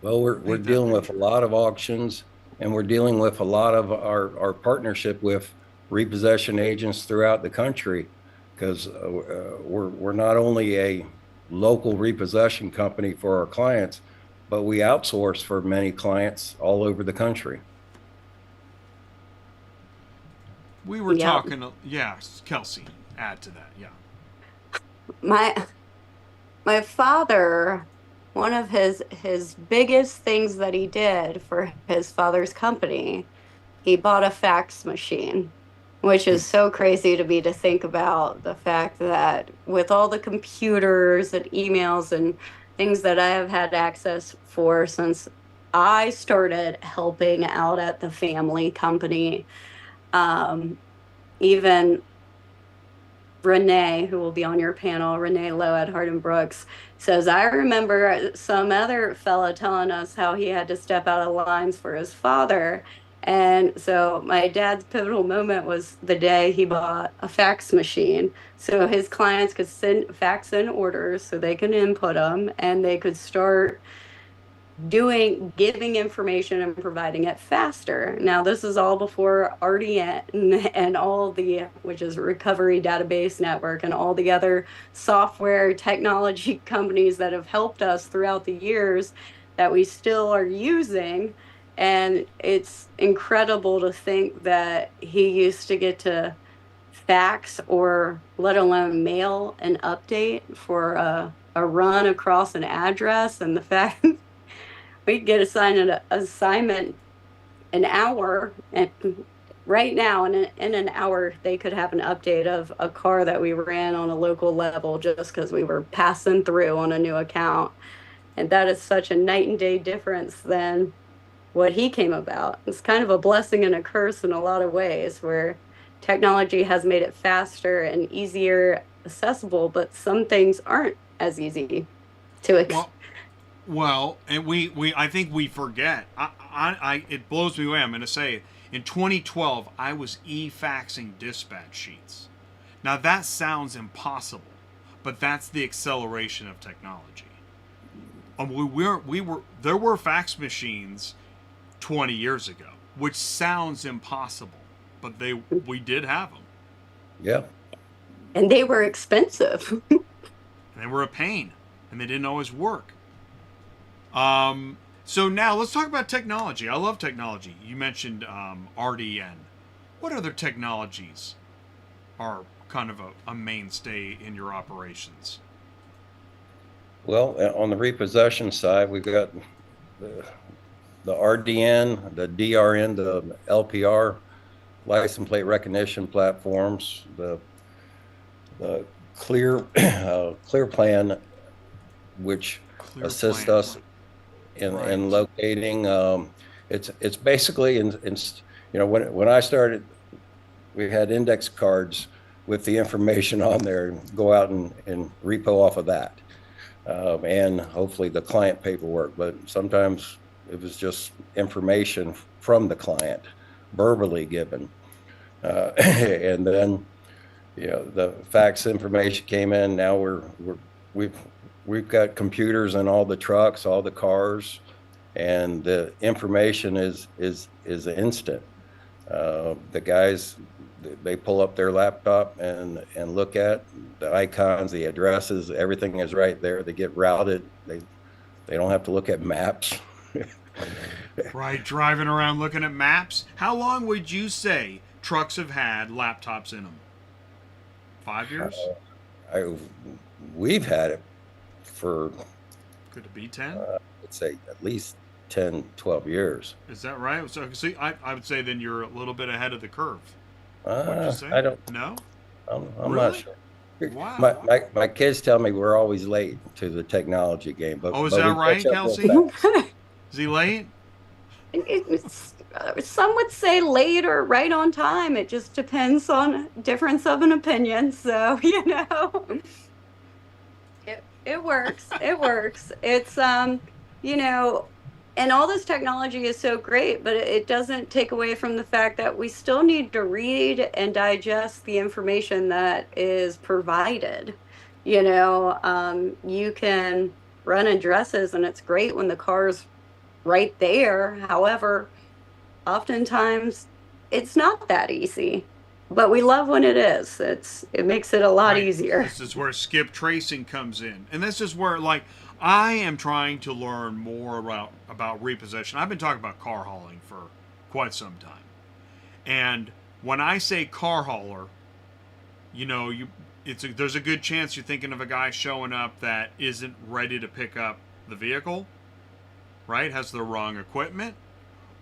well, we're dealing with a lot of auctions, and we're dealing with a lot of our partnership with repossession agents throughout the country, because we're not only a local repossession company for our clients, but we outsource for many clients all over the country. We were talking, Kelsey, add to that, My father, one of his biggest things that he did for his father's company, he bought a fax machine, which is so crazy to me to think about, the fact that with all the computers and emails and things that I have had access for since I started helping out at the family company, even Renee, who will be on your panel, Renee Lowe at Hardin Brooks, says, I remember some other fella telling us how he had to step out of lines for his father. And so my dad's pivotal moment was the day he bought a fax machine. So his clients could send fax in orders so they can input them and they could start giving information and providing it faster. Now, this is all before RDN and all the, which is Recovery Database Network, and all the other software technology companies that have helped us throughout the years that we still are using. And it's incredible to think that he used to get to fax or let alone mail an update for a run across an address, and the fact we get assigned an assignment an hour, and right now in an hour they could have an update of a car that we ran on a local level just because we were passing through on a new account. And that is such a night and day difference than what he came about. It's kind of a blessing and a curse in a lot of ways, where technology has made it faster and easier accessible, but some things aren't as easy to Well, and I think we forget. It blows me away. I'm going to say, in 2012, I was e-faxing dispatch sheets. Now that sounds impossible, but that's the acceleration of technology. There were fax machines 20 years ago, which sounds impossible, but we did have them. Yeah. And they were expensive. And they were a pain, and they didn't always work. So now let's talk about technology. I love technology. You mentioned RDN. What other technologies are kind of a mainstay in your operations? Well, on the repossession side, we've got the RDN, the DRN, the LPR, license plate recognition platforms, the ClearPlan, which assist us in locating. It's basically when I started, we had index cards with the information on there, and go out and repo off of that, and hopefully the client paperwork. But sometimes it was just information from the client, verbally given, and then the fax information came in. Now we've got computers in all the trucks, all the cars, and the information is instant. The guys, they pull up their laptop and look at the icons, the addresses, everything is right there. They get routed. They don't have to look at maps. Right, driving around looking at maps. How long would you say trucks have had laptops in them? 5 years? We've had it for, could it be 10? I'd say at least 10, 12 years. Is that right? So see, I would say then you're a little bit ahead of the curve. What'd you say? I don't. No? I'm Really? not sure. Wow. My kids tell me we're always late to the technology game. But Oh, is but that we right, catch up real Kelsey? fast. Is he late? Some would say late or right on time. It just depends on difference of an opinion. So, it works. It works. It's, and all this technology is so great, but it doesn't take away from the fact that we still need to read and digest the information that is provided. You can run addresses and it's great when the car's right there. However, oftentimes it's not that easy, but we love when it is. It makes it a lot easier. This is where skip tracing comes in. And this is where, I am trying to learn more about repossession. I've been talking about car hauling for quite some time. And when I say car hauler, there's a good chance you're thinking of a guy showing up that isn't ready to pick up the vehicle, right? Has the wrong equipment,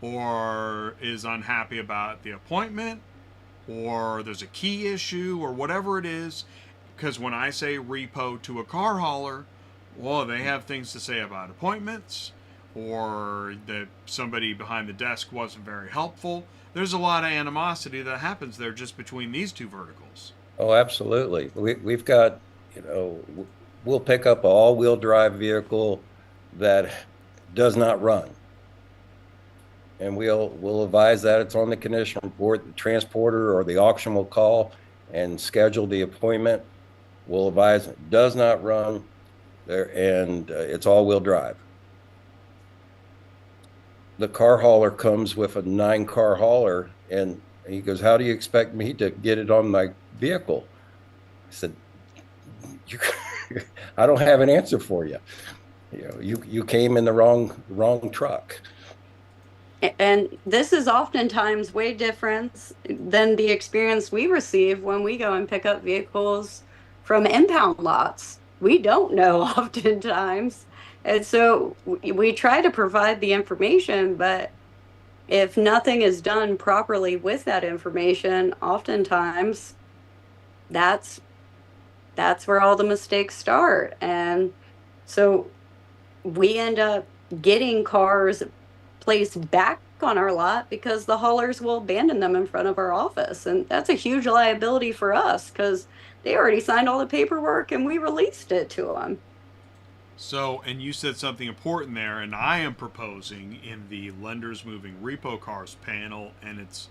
or is unhappy about the appointment, or there's a key issue, or whatever it is. Because when I say repo to a car hauler, well, they have things to say about appointments, or that somebody behind the desk wasn't very helpful. There's a lot of animosity that happens there just between these two verticals. Oh, absolutely. We've got, we'll pick up an all-wheel drive vehicle that does not run. and we'll advise that it's on the condition report. The transporter or the auction will call and schedule the appointment. We'll advise it does not run there, and it's all-wheel drive. The car hauler comes with a 9-car hauler, and he goes, "How do you expect me to get it on my vehicle?" I said, "I don't have an answer for you. You came in the wrong truck." And this is oftentimes way different than the experience we receive when we go and pick up vehicles from impound lots. We don't know oftentimes. And so we try to provide the information, but if nothing is done properly with that information, oftentimes that's where all the mistakes start. And so we end up getting cars placed back on our lot because the haulers will abandon them in front of our office. And that's a huge liability for us because they already signed all the paperwork and we released it to them. So, and you said something important there, and I am proposing in the lenders moving repo cars panel, and it's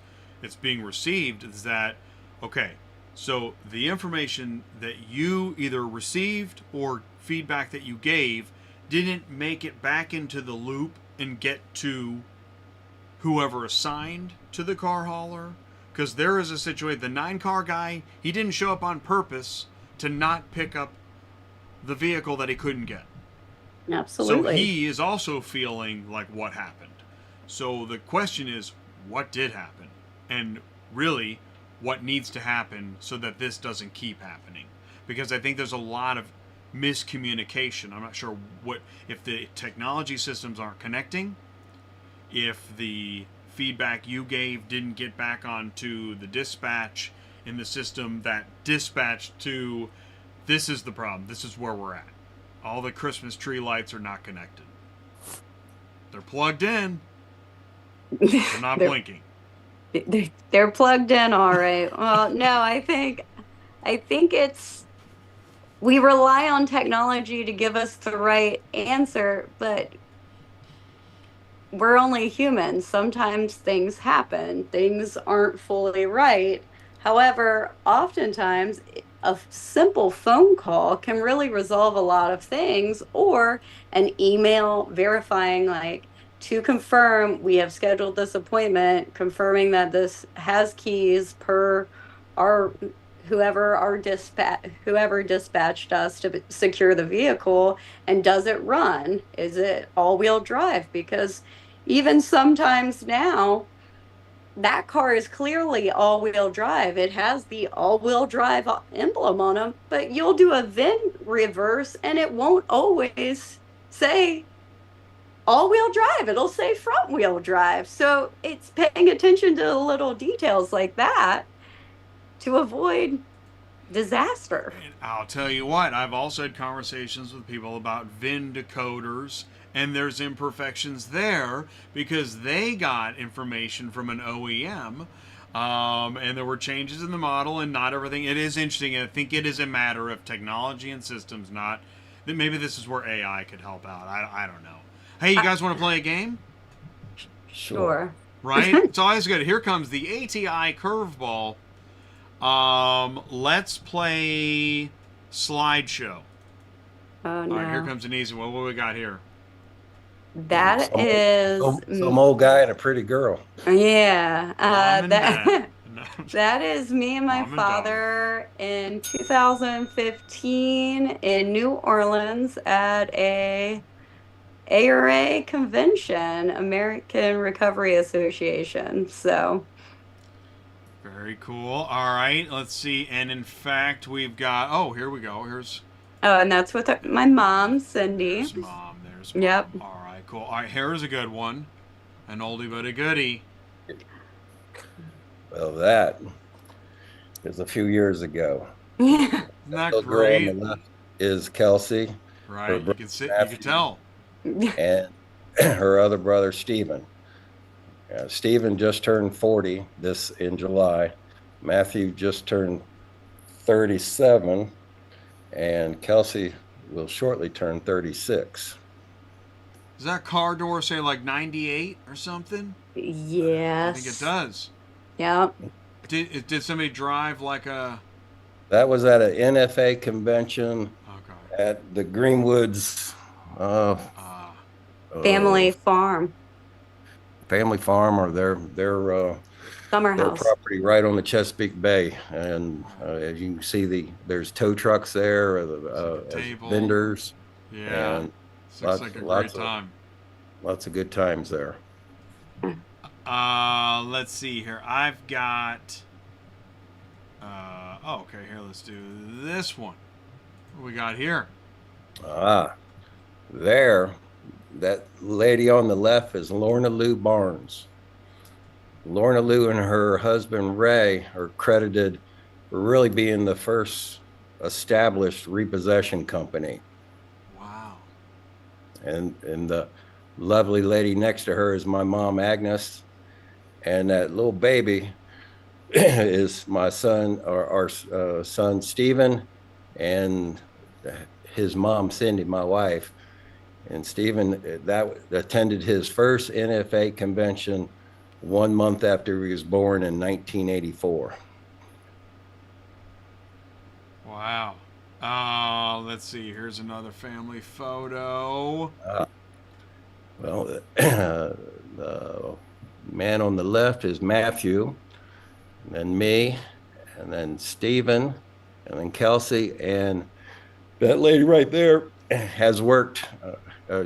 being received, is that, okay, so the information that you either received or feedback that you gave didn't make it back into the loop and get to whoever assigned to the car hauler. Because there is a situation, the 9-car guy, he didn't show up on purpose to not pick up the vehicle that he couldn't get. Absolutely. So he is also feeling like what happened. So the question is, what did happen? And really, what needs to happen so that this doesn't keep happening? Because I think there's a lot of miscommunication. I'm not sure if the technology systems aren't connecting, if the feedback you gave didn't get back onto the dispatch in the system that dispatched to, this is the problem, this is where we're at. All the Christmas tree lights are not connected. They're plugged in. They're not blinking. They're plugged in, all right. Well, no, I think it's, we rely on technology to give us the right answer, but we're only humans. Sometimes things happen. Things aren't fully right. However, oftentimes a simple phone call can really resolve a lot of things, or an email verifying, like, to confirm we have scheduled this appointment, confirming that this has keys per our whoever dispatched us to secure the vehicle, and does it run? Is it all-wheel drive? Because even sometimes now, that car is clearly all-wheel drive. It has the all-wheel drive emblem on them, but you'll do a VIN reverse and it won't always say all-wheel drive. It'll say front-wheel drive. So it's paying attention to the little details like that to avoid disaster. And I'll tell you what, I've also had conversations with people about VIN decoders, and there's imperfections there because they got information from an OEM, and there were changes in the model and not everything. It is interesting. I think it is a matter of technology and systems, not that maybe this is where AI could help out. I don't know. Hey, you guys want to play a game? Sure. Right? It's always good. Here comes the ATI curveball. Let's play slideshow. Oh, no. All right, here comes an easy one. What we got here? That is some old guy and a pretty girl. Yeah. Mom and Dad. That is me and my Mom and father in 2015 in New Orleans at a ARA convention, American Recovery Association. So very cool. All right, let's see. And in fact, we've got, oh, here we go. Here's and that's with my mom, Cindy. There's mom. There's mom. Yep. All right, cool. All right, here's a good one. An oldie but a goodie. Well, that is a few years ago. Yeah. Not The girl great. on the left is Kelsey. Right, you can see, you can tell. And her other brother, Stephen. Stephen just turned 40 in July. Matthew just turned 37. And Kelsey will shortly turn 36. Does that car door say like 98 or something? I think it Yes. does. Yep. Did somebody drive like a? That was at an NFA convention Okay. at the Greenwoods uh, Family uh, farm. family farm, or Summer their house. property right on the Chesapeake Bay. And as you can see, there's tow trucks there, as Table. vendors, Yeah. and Looks like a great time. lots of good times there. Let's see here. I've got. Okay. Here, let's do this one. What we got here? There, that lady on the left is Lorna Lou Barnes. Lorna Lou and her husband Ray are credited for really being the first established repossession company. Wow. And the lovely lady next to her is my mom Agnes, and that little baby is my son, our son Stephen, and his mom Cindy, my wife. And Stephen that attended his first NFA convention 1 month after he was born in 1984. Wow. Let's see. Here's another family photo. Well, the man on the left is Matthew, and then me, and then Stephen, and then Kelsey, and that lady right there has worked.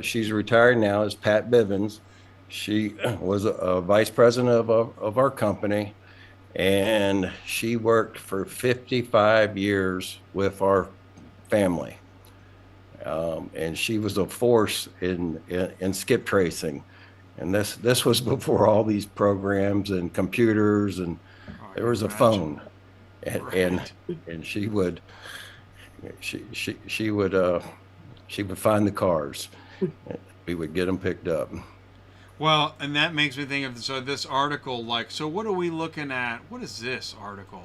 She's retired now, is Pat Bivens. She was a vice president of our company, and she worked for 55 years with our family. And she was a force in skip tracing. And this was before all these programs and computers, and there was a phone, and she would find the cars. We would get them picked up. Well, and that makes me think of this article. So what are we looking at? What is this article?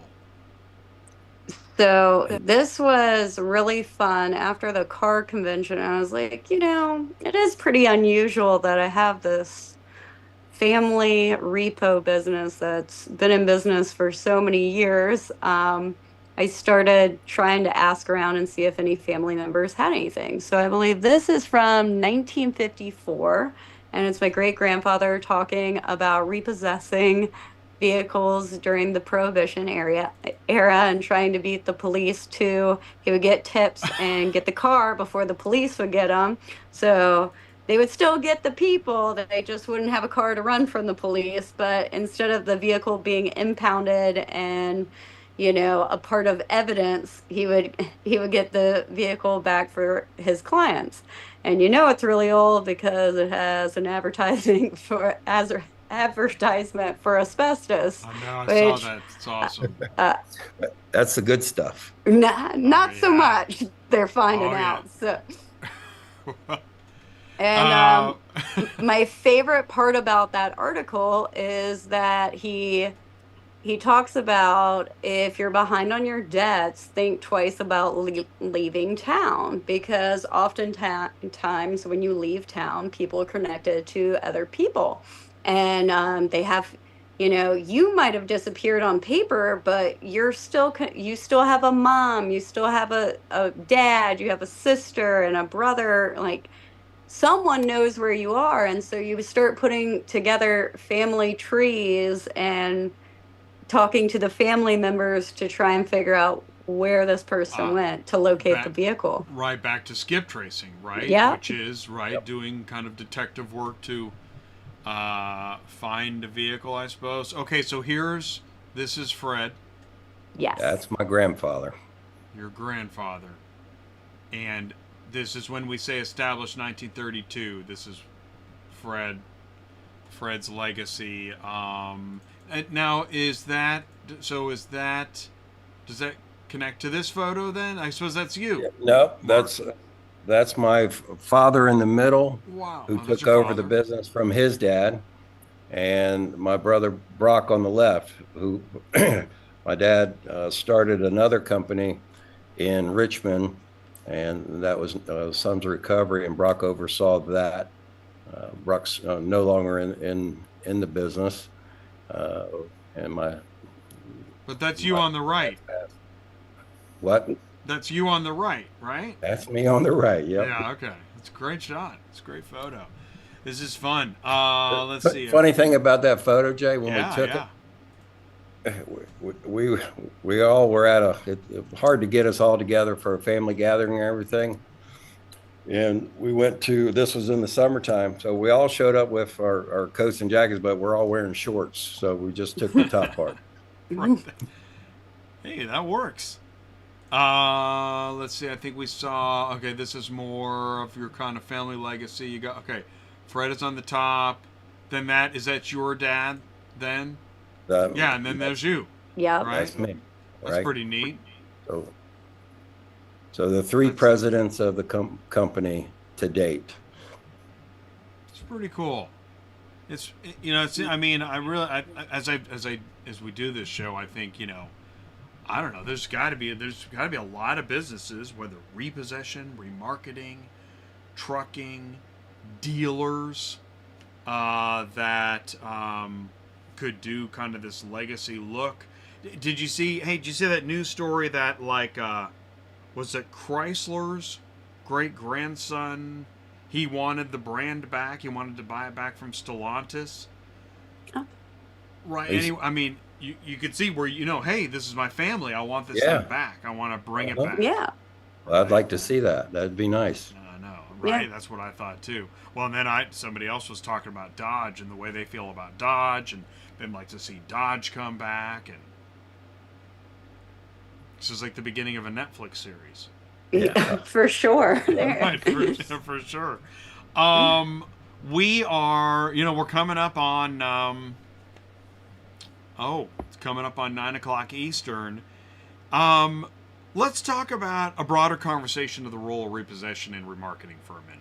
So this was really fun after the car convention. I was like, it is pretty unusual that I have this family repo business that's been in business for so many years. I started trying to ask around and see if any family members had anything. So I believe this is from 1954, and it's my great grandfather talking about repossessing vehicles during the Prohibition era and trying to beat the police too. He would get tips and get the car before the police would get them. So they would still get the people, they just wouldn't have a car to run from the police. But instead of the vehicle being impounded and a part of evidence, he would get the vehicle back for his clients. And it's really old because it has an advertisement for asbestos. I know, I saw that. It's awesome. That's the good stuff. Not so much. They're finding out. So. And my favorite part about that article is that he talks about, if you're behind on your debts, think twice about leaving town, because oftentimes when you leave town, people are connected to other people, and they have, you might have disappeared on paper, but you still have a mom, you still have a dad, you have a sister and a brother, like someone knows where you are. And so you start putting together family trees and talking to the family members to try and figure out where this person went to locate the vehicle. Right, back to skip tracing, right? Yeah. Which is, doing kind of detective work to find a vehicle, I suppose. Okay, so this is Fred. Yes. That's my grandfather. Your grandfather. And this is when we say established 1932. This is Fred's legacy. Now, does that connect to this photo then? I suppose that's you. No, that's my father in the middle. Wow. Who took over the business from his dad, and my brother Brock on the left, who my dad started another company in Richmond, and that was Sons Recovery, and Brock oversaw that. Bruck's no longer in the business, and my. But that's you on the right. What? That's you on the right, right? That's me on the right. Yep. Yeah. Okay. It's a great shot. It's a great photo. This is fun. Let's see. Funny thing about that photo, Jay, when Yeah, we took yeah. it, we all were at it hard to get us all together for a family gathering and everything. And we went to, this was in the summertime, so we all showed up with our coats and jackets, but we're all wearing shorts. So we just took the top part. Right. Hey, that works. Let's see. I think we saw. Okay, this is more of your kind of family legacy. You got okay. Fred is on the top. Then is that your dad? Then yeah, and then there's you. Yeah. Right. That's me. That's Right? pretty neat. So the three presidents of the company to date. It's pretty cool. It's it's. I mean, I really as we do this show, I think I don't know. There's got to be a lot of businesses, whether repossession, remarketing, trucking, dealers, that could do kind of this legacy look. Did you see? Hey, did you see that news story that was it Chrysler's great grandson? He wanted the brand back. He wanted to buy it back from Stellantis. Oh. Right. Anyway, I mean, you could see where hey, this is my family. I want this thing back. I want to bring it back. Yeah. Well, I'd like to see that. That'd be nice. I know, right? Yeah. That's what I thought too. Well, and then somebody else was talking about Dodge and the way they feel about Dodge, and they'd like to see Dodge come back, and this is like the beginning of a Netflix series. Yeah, for sure. Right, for sure. We are, we're coming up on, it's coming up on 9 o'clock Eastern. Let's talk about a broader conversation of the role of repossession in remarketing for a minute.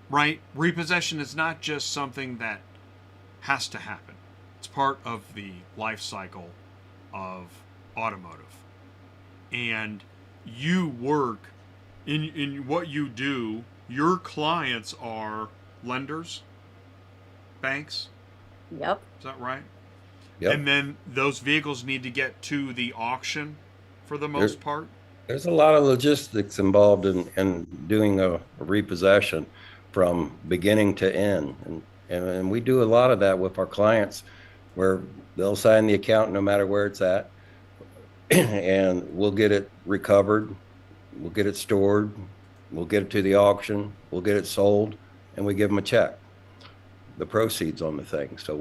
Right? Repossession is not just something that has to happen. It's part of the life cycle of automotive. And you work in what you do, your clients are lenders, banks. Yep. Is that right? Yep. And then those vehicles need to get to the auction for the most part. There's a lot of logistics involved in doing a repossession from beginning to end. And we do a lot of that with our clients where they'll sign the account no matter where it's at. And we'll get it recovered, we'll get it stored, we'll get it to the auction, we'll get it sold, and we give them a check, the proceeds on the thing. So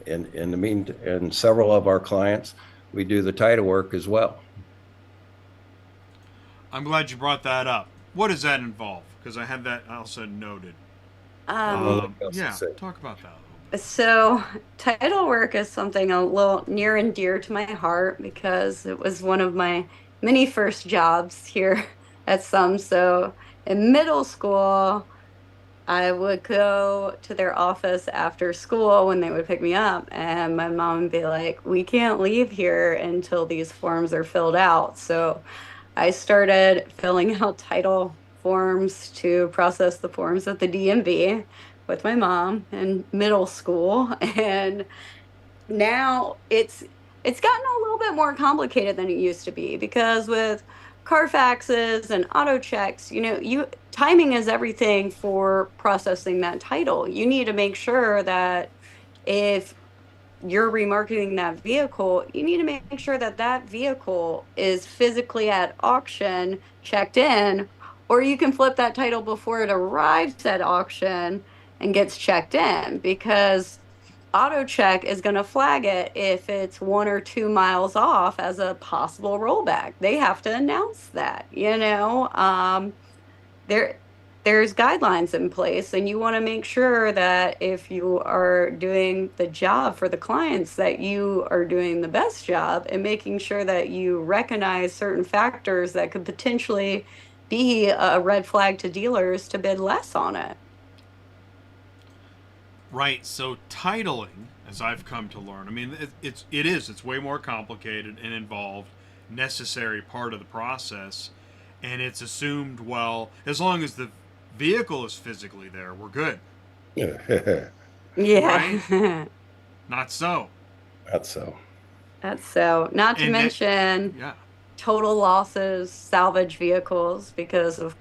and several of our clients, we do the title work as well. I'm glad you brought that up. What does that involve? Because I had that also noted. Yeah, talk about that. So title work is something a little near and dear to my heart because it was one of my many first jobs here at Some. So in middle school, I would go to their office after school when they would pick me up, and my mom would be like, we can't leave here until these forms are filled out. So I started filling out title forms to process the forms at the DMV with my mom in middle school, and now it's gotten a little bit more complicated than it used to be because with Carfaxes and auto checks, timing is everything for processing that title. You need to make sure that if you're remarketing that vehicle, you need to make sure that that vehicle is physically at auction, checked in, or you can flip that title before it arrives at auction and gets checked in, because auto check is going to flag it if it's 1 or 2 miles off as a possible rollback. They have to announce that. There's guidelines in place, and you want to make sure that if you are doing the job for the clients, that you are doing the best job and making sure that you recognize certain factors that could potentially be a red flag to dealers to bid less on it. Right. So titling, as I've come to learn, I mean, it's way more complicated and involved, necessary part of the process, and it's assumed, well, as long as the vehicle is physically there, we're good. Yeah. Right? Not so. That's so. That's so. Not to And mention yeah. total losses, salvage vehicles, because of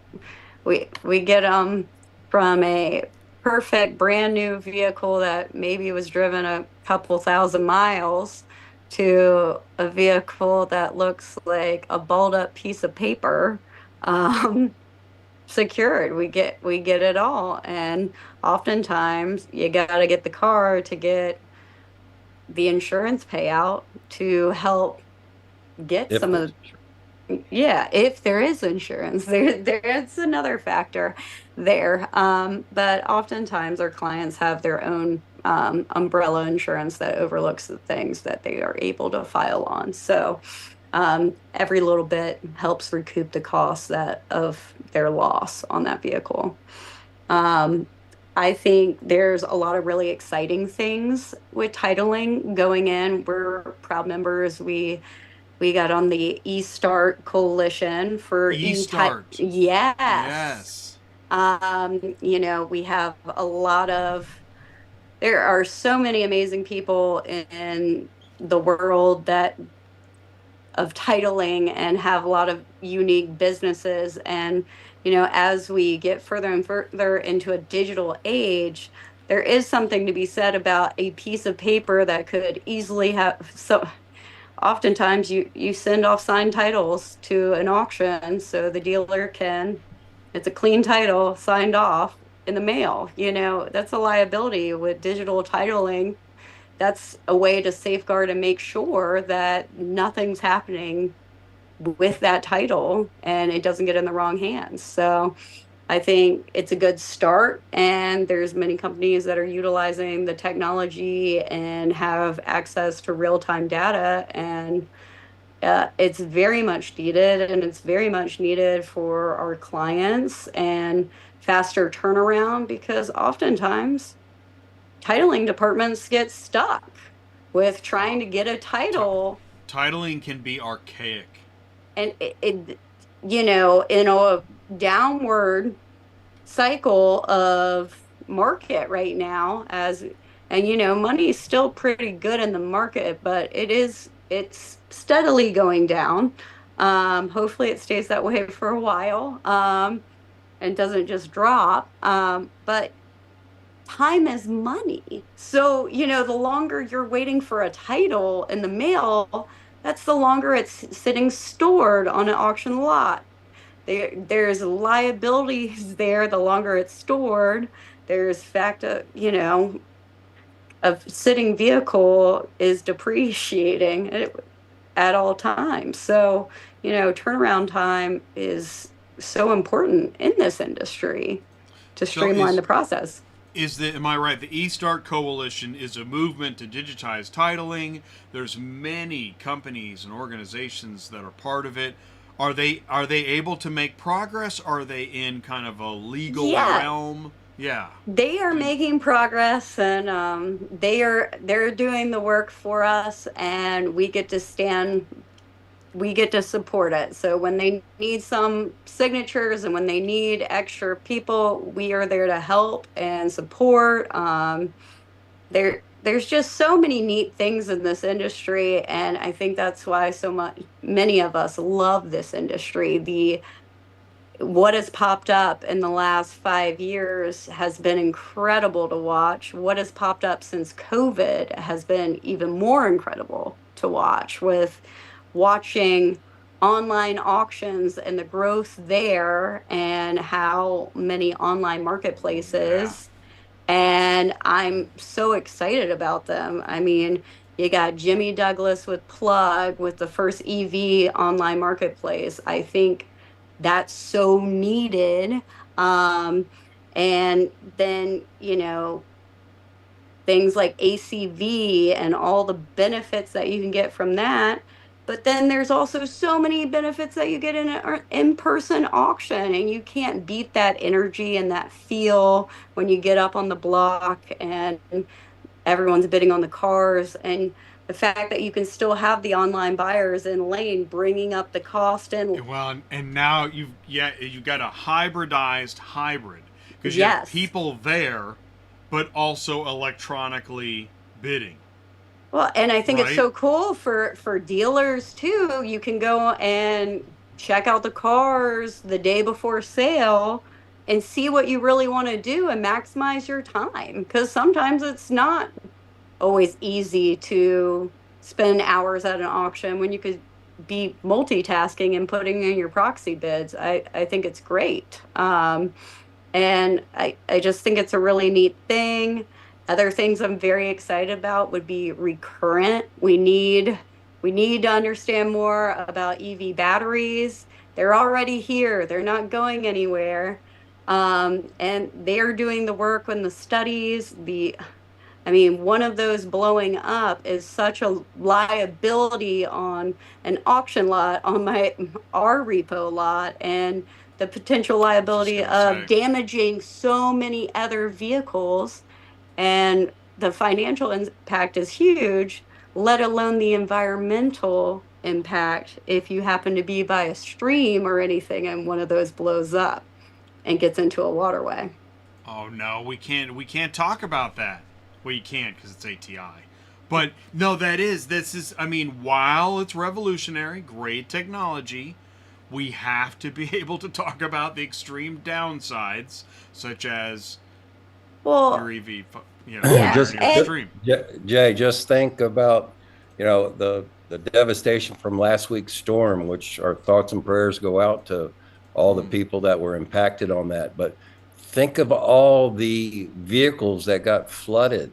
we get them from a perfect brand new vehicle that maybe was driven a couple thousand miles to a vehicle that looks like a balled up piece of paper. Um, Secured. We get it all, and oftentimes you got to get the car to get the insurance payout to help get If some there's of. Yeah, if there is insurance, there's another factor there. But oftentimes our clients have their own umbrella insurance that overlooks the things that they are able to file on. So every little bit helps recoup the cost of their loss on that vehicle. Um, I think there's a lot of really exciting things with titling going in. We're proud members. We got on the eStart coalition for eStart. Yes. Yes. We have a lot of, there are so many amazing people in the world that of titling and have a lot of unique businesses. And, as we get further and further into a digital age, there is something to be said about a piece of paper that could easily have so oftentimes you send off signed titles to an auction so the dealer can, it's a clean title signed off in the mail. That's a liability with digital titling. That's a way to safeguard and make sure that nothing's happening with that title and it doesn't get in the wrong hands. So I think it's a good start, and there's many companies that are utilizing the technology and have access to real-time data, and it's very much needed, and it's very much needed for our clients and faster turnaround, because oftentimes titling departments get stuck with trying to get a title. Titling can be archaic. And in a downward cycle of market right now, and money is still pretty good in the market, but it's steadily going down. Hopefully it stays that way for a while, and doesn't just drop. But time is money. So, the longer you're waiting for a title in the mail, that's the longer it's sitting stored on an auction lot. There's liabilities there the longer it's stored. There's a sitting vehicle is depreciating at all times. So, turnaround time is so important in this industry to streamline the process. Am I right? The eStart Coalition is a movement to digitize titling. There's many companies and organizations that are part of it. Are they able to make progress? Are they in kind of a legal realm? Yeah. They are making progress, and they're doing the work for us, and we get to support it. So when they need some signatures and when they need extra people, we are there to help and support. There's just so many neat things in this industry, and I think that's why many of us love this industry. What has popped up in the last 5 years has been incredible to watch. What has popped up since COVID has been even more incredible to watch, with watching online auctions and the growth there, and how many online marketplaces. And I'm so excited about them. I mean, you got Jimmy Douglas with Plug, with the first EV online marketplace. I think that's so needed. And then, things like ACV and all the benefits that you can get from that. But then there's also so many benefits that you get in an in-person auction, and you can't beat that energy and that feel when you get up on the block and everyone's bidding on the cars. And the fact that you can still have the online buyers in Lane bringing up the cost and Well, and now you've got a hybridized hybrid because you have yes. people there, but also electronically bidding. Well, and I think it's Right. so cool for dealers too. You can go and check out the cars the day before sale and see what you really want to do and maximize your time, because sometimes it's not always easy to spend hours at an auction when you could be multitasking and putting in your proxy bids. I think it's great. And I just think it's a really neat thing. Other things I'm very excited about would be recurrent. We need to understand more about EV batteries. They're already here. They're not going anywhere. And they're doing the work on the studies. One of those blowing up is such a liability on an auction lot on our repo lot, and the potential liability of damaging so many other vehicles, and the financial impact is huge, let alone the environmental impact if you happen to be by a stream or anything and one of those blows up and gets into a waterway. Oh no, we can't talk about that. Well, you can't because it's ATI. But no, this is. I mean, while it's revolutionary, great technology, we have to be able to talk about the extreme downsides, such as your EV. Just extreme. Jay, just think about, the devastation from last week's storm, which our thoughts and prayers go out to all the people that were impacted on that. But think of all the vehicles that got flooded,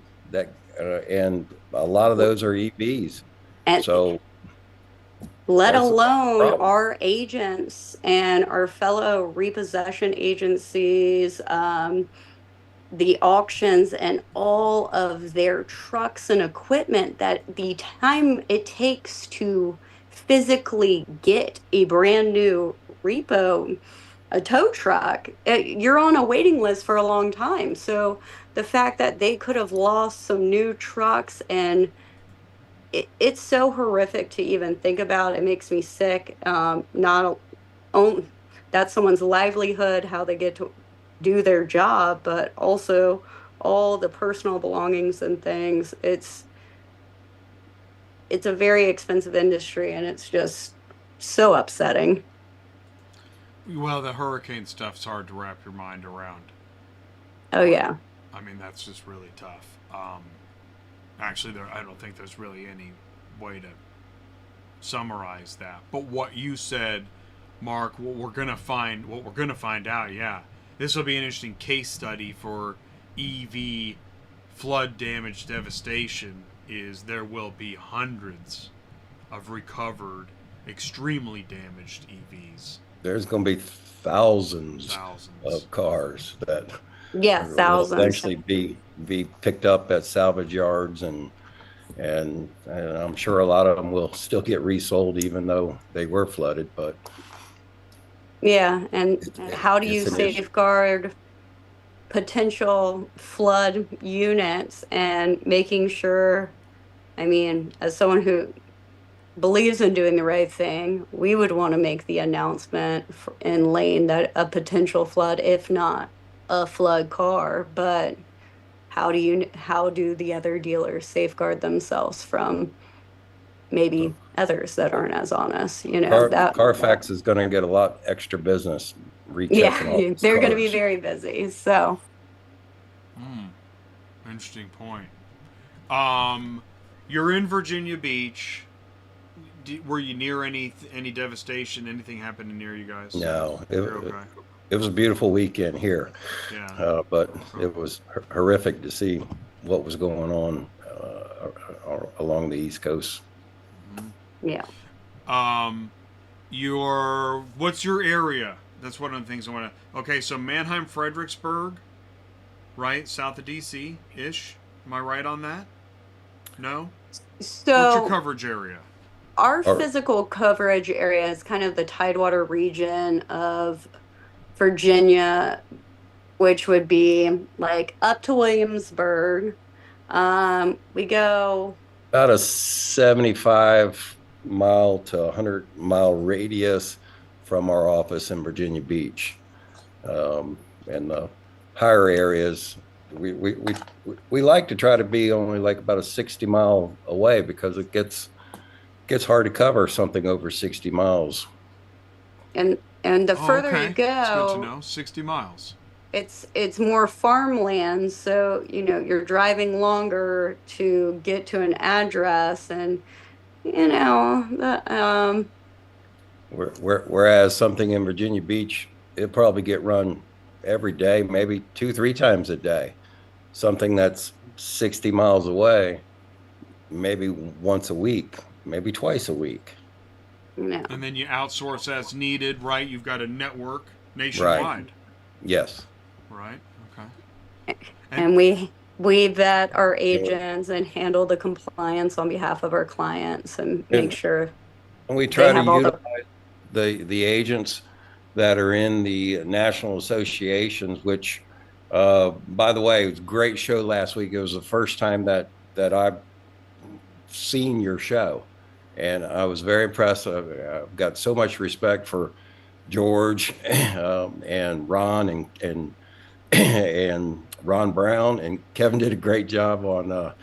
and a lot of those are EVs. And so, let alone our agents and our fellow repossession agencies, the auctions and all of their trucks and equipment, that the time it takes to physically get a brand new repo, a tow truck, you're on a waiting list for a long time. So the fact that they could have lost some new trucks, and it's so horrific to even think about. It makes me sick. Not only that's someone's livelihood, how they get to do their job, but also all the personal belongings and things. It's a very expensive industry, and it's just so upsetting. Well, the hurricane stuff's hard to wrap your mind around. Oh yeah. I mean, that's just really tough. Actually, I don't think there's really any way to summarize that. But what you said, Mark, what we're gonna find out, yeah, this will be an interesting case study for EV flood damage devastation. Is there will be hundreds of recovered, extremely damaged EVs. There's going to be thousands of cars that thousands will eventually be picked up at salvage yards, and I'm sure a lot of them will still get resold even though they were flooded. But yeah, and how do you safeguard potential flood units and making sure? I mean, as someone who believes in doing the right thing, we would want to make the announcement in Lane that a potential flood, if not a flood car, but how do the other dealers safeguard themselves from maybe others that aren't as honest? Carfax is going to get a lot extra business rechecking. Yeah, they're going to be very busy. So, interesting point. You're in Virginia Beach. Were you near any devastation? Anything happened near you guys? No, it was a beautiful weekend here. Yeah. But it was horrific to see what was going on along the East Coast. Yeah. What's your area? That's one of the things I want to. Okay, so Mannheim, Fredericksburg, right, south of DC ish. Am I right on that? No. So what's your coverage area? Our physical coverage area is kind of the Tidewater region of Virginia, which would be like up to Williamsburg. We go about a 75 mile to 100-mile radius from our office in Virginia Beach. And the higher areas, we like to try to be only like about a 60-mile away, because it gets hard to cover something over 60 miles. And the further okay. you It's good to go, know. 60 miles. it's more farmland, so you're driving longer to get to an address, and Whereas something in Virginia Beach, it probably get run every day, maybe 2-3 times a day. Something that's 60 miles away, maybe once a week, maybe twice a week. And then you outsource as needed, right? You've got a network Right. nationwide. Yes. Right. Okay. and we vet our agents and handle the compliance on behalf of our clients and make sure And we try they to have all the utilize the agents that are in the national associations, which, by the way, it was a great show last week. It was the first time that I've seen your show, and I was very impressed. I've got so much respect for George, and Ron, and Ron Brown, and Kevin did a great job on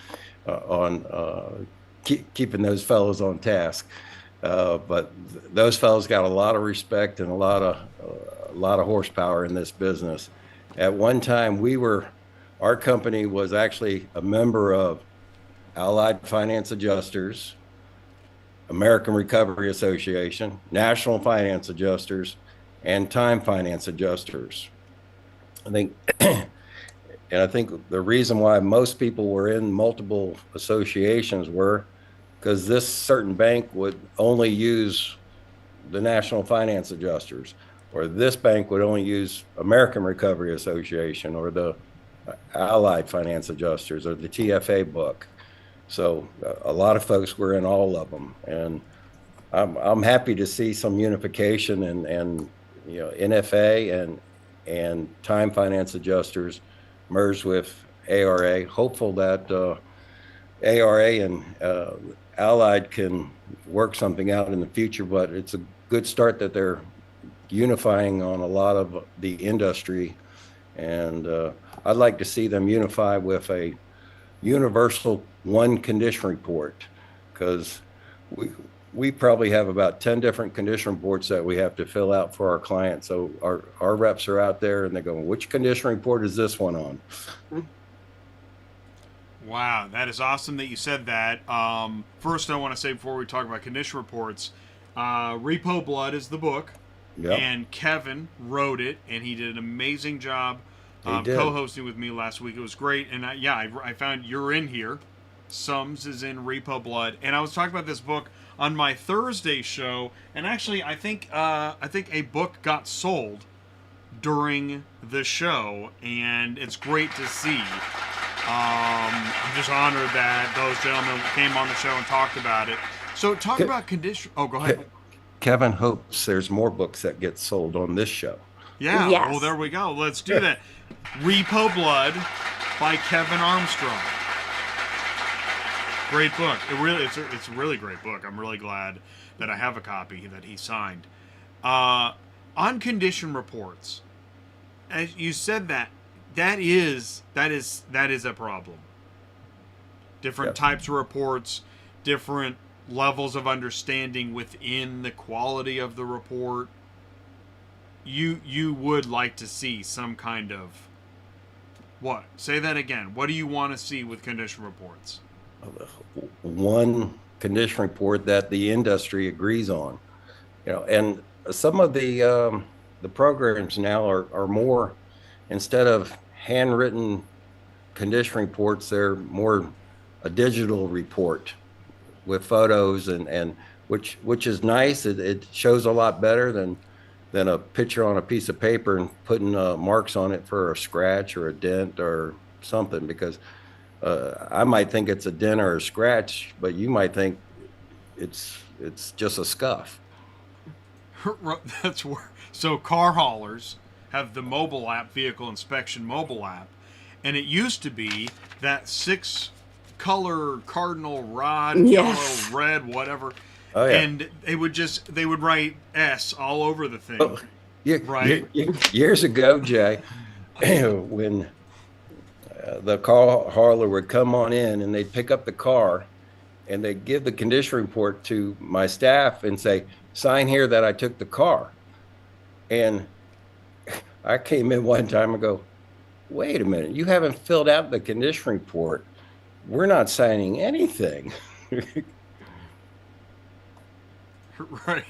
keeping those fellows on task. But those fellows got a lot of respect and a lot of horsepower in this business. At one time, our company was actually a member of Allied Finance Adjusters, American Recovery Association, National Finance Adjusters, and Time Finance Adjusters. I think, and I think the reason why most people were in multiple associations were because this certain bank would only use the National Finance Adjusters, or this bank would only use American Recovery Association, or the Allied Finance Adjusters, or the TFA book. So a lot of folks were in all of them, and I'm happy to see some unification and NFA and Time Finance Adjusters merged with ARA. Hopeful that ARA and Allied can work something out in the future, but it's a good start that they're unifying on a lot of the industry, and I'd like to see them unify with a universal one condition report, because we probably have about 10 different condition reports that we have to fill out for our clients. So our reps are out there and they're going, which condition report is this one on? Wow, that is awesome that you said that. First, I want to say before we talk about condition reports, Repo Blood is the book, Yep. and Kevin wrote it, and he did an amazing job co-hosting with me last week. It was great, and I found you're in here. Sums is in Repo Blood, and I was talking about this book on my Thursday show, and actually, I think a book got sold during the show, and it's great to see. I'm just honored that those gentlemen came on the show and talked about it. So talk about condition. Oh, go ahead. Kevin hopes there's more books that get sold on this show. Yeah. Yes. Well, there we go. Let's do that. Repo Blood by Kevin Armstrong. Great book. It's a really great book. I'm really glad that I have a copy that he signed. On condition reports, as you said, that is a problem. Different types of reports, different levels of understanding within the quality of the report. You would like to see some kind of what? Say that again. What do you want to see with condition reports? One condition report that the industry agrees on, and some of the programs now are more, instead of handwritten condition reports, they're more a digital report with photos and which is nice. It shows a lot better than a picture on a piece of paper and putting marks on it for a scratch or a dent or something, because I might think it's a dent or a scratch, but you might think it's just a scuff. That's where. So car haulers have the mobile app, vehicle inspection mobile app, and it used to be that 6 color cardinal rod, Yes. yellow, red, whatever. Oh yeah. And they would write S all over the thing. Oh, yeah, Right. years ago, Jay, when the car hauler would come on in and they'd pick up the car and they'd give the condition report to my staff and say, sign here that I took the car. And I came in one time and go, wait a minute, you haven't filled out the condition report. We're not signing anything. Right.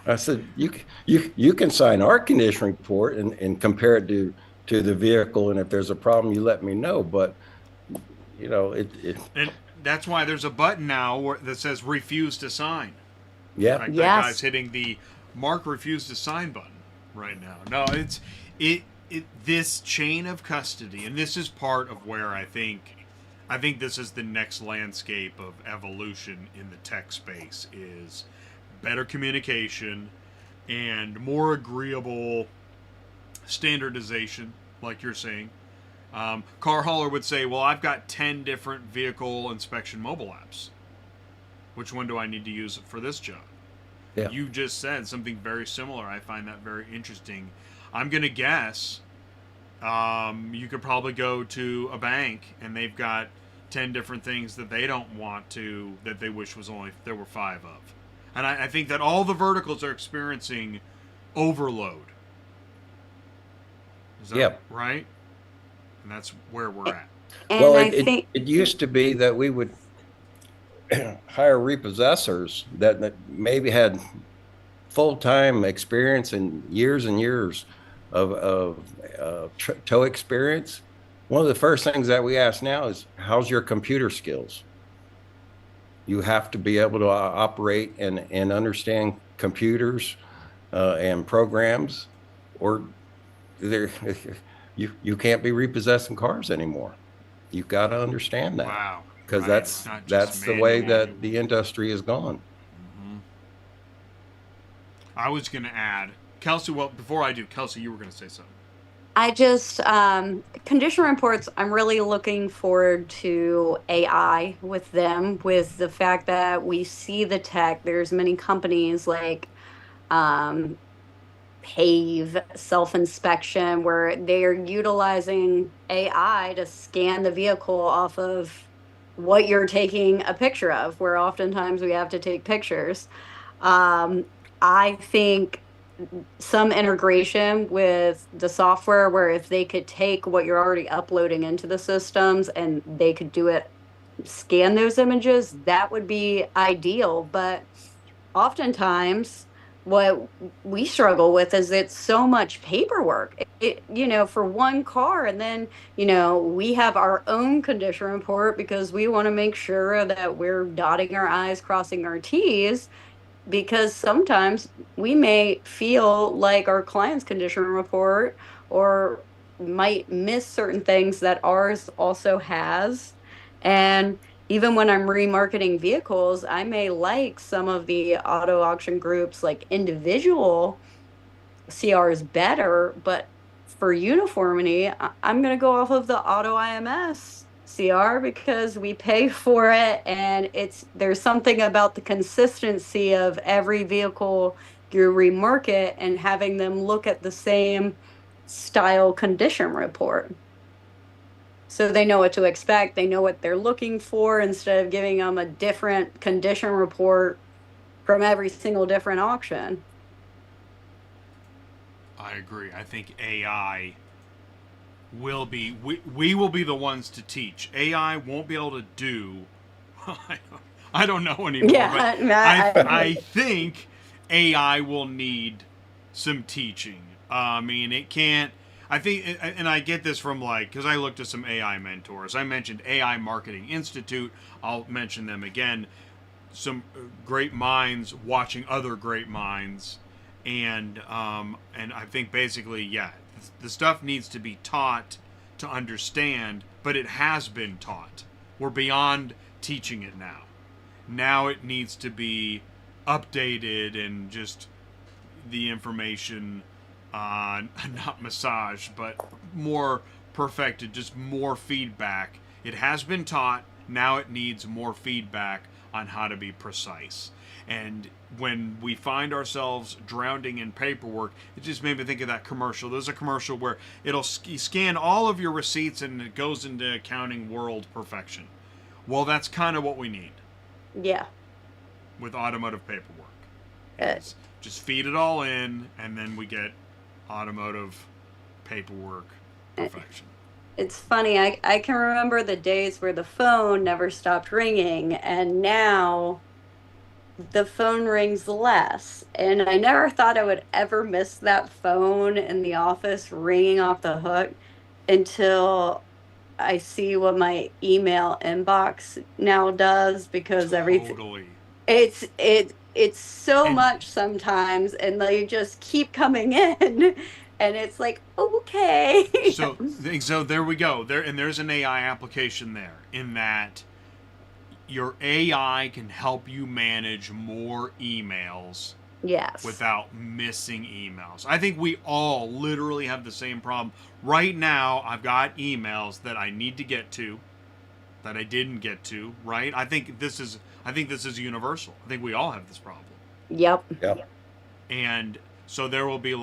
I said, you can sign our condition report and compare it to the vehicle, and if there's a problem, you let me know. But you know, And that's why there's a button now that says refuse to sign. yeah. Right? That Yes. guy's hitting the mark refuse to sign button right now. No, this chain of custody, and this is part of where I think this is the next landscape of evolution in the tech space, is better communication and more agreeable standardization, like you're saying. Car hauler would say, well, I've got 10 different vehicle inspection mobile apps. Which one do I need to use for this job? Yeah. You just said something very similar. I find that very interesting. I'm going to guess you could probably go to a bank and they've got 10 different things that they don't want to, that they wish was only there were 5 of. And I think that all the verticals are experiencing overload. Is that Yep. right? And that's where we're at. And Well, I think it used to be that we would hire repossessors that maybe had full-time experience and years of tow experience. One of the first things that we ask now is, how's your computer skills? You have to be able to operate and understand computers and programs, or you can't be repossessing cars anymore. You've got to understand that. Wow. Because Right. that's Not just the way manual. that the industry has gone. I was going to add, Kelsey, well, before I do, Kelsey, you were going to say something. I just, condition reports, I'm really looking forward to AI with them, with the fact that we see the tech. There's many companies like Pave, self-inspection, where they are utilizing AI to scan the vehicle off of what you're taking a picture of, where oftentimes we have to take pictures. I think some integration with the software, where if they could take what you're already uploading into the systems and they could do it, scan those images, that would be ideal. But oftentimes what we struggle with is it's so much paperwork, for one car. And then, we have our own condition report because we want to make sure that we're dotting our I's, crossing our T's, because sometimes we may feel like our client's condition report or might miss certain things that ours also has. And even when I'm remarketing vehicles, I may like some of the auto auction groups, like individual CRs better, but for uniformity, I'm going to go off of the auto IMS CR because we pay for it, and there's something about the consistency of every vehicle you remarket and having them look at the same style condition report. So they know what to expect, they know what they're looking for, instead of giving them a different condition report from every single different auction. I agree. I think AI will be, we will be the ones to teach. AI won't be able to do, I don't know anymore, Yeah, but I think AI will need some teaching. I mean, it can't, I think, and I get this from because I looked at some AI mentors. I mentioned AI Marketing Institute. I'll mention them again. Some great minds watching other great minds. And I think basically, yeah, the stuff needs to be taught to understand, but it has been taught. We're beyond teaching it now. Now it needs to be updated and just the information, not massaged, but more perfected, just more feedback. It has been taught, Now it needs more feedback on how to be precise. And when we find ourselves drowning in paperwork, it just made me think of that commercial. There's a commercial where you scan all of your receipts and it goes into accounting world perfection. Well, that's kind of what we need. Yeah. With automotive paperwork. Just feed it all in, and then we get automotive paperwork perfection. It's funny, I can remember the days where the phone never stopped ringing, and now the phone rings less. And I never thought I would ever miss that phone in the office ringing off the hook until I see what my email inbox now does, because everything it's so much sometimes, and they just keep coming in. And it's like, okay. So there we go. There's an AI application there, in that your AI can help you manage more emails. Yes. Without missing emails. I think we all literally have the same problem. Right now, I've got emails that I need to get to that I didn't get to, right? I think this is universal. I think we all have this problem. Yep. And so there will be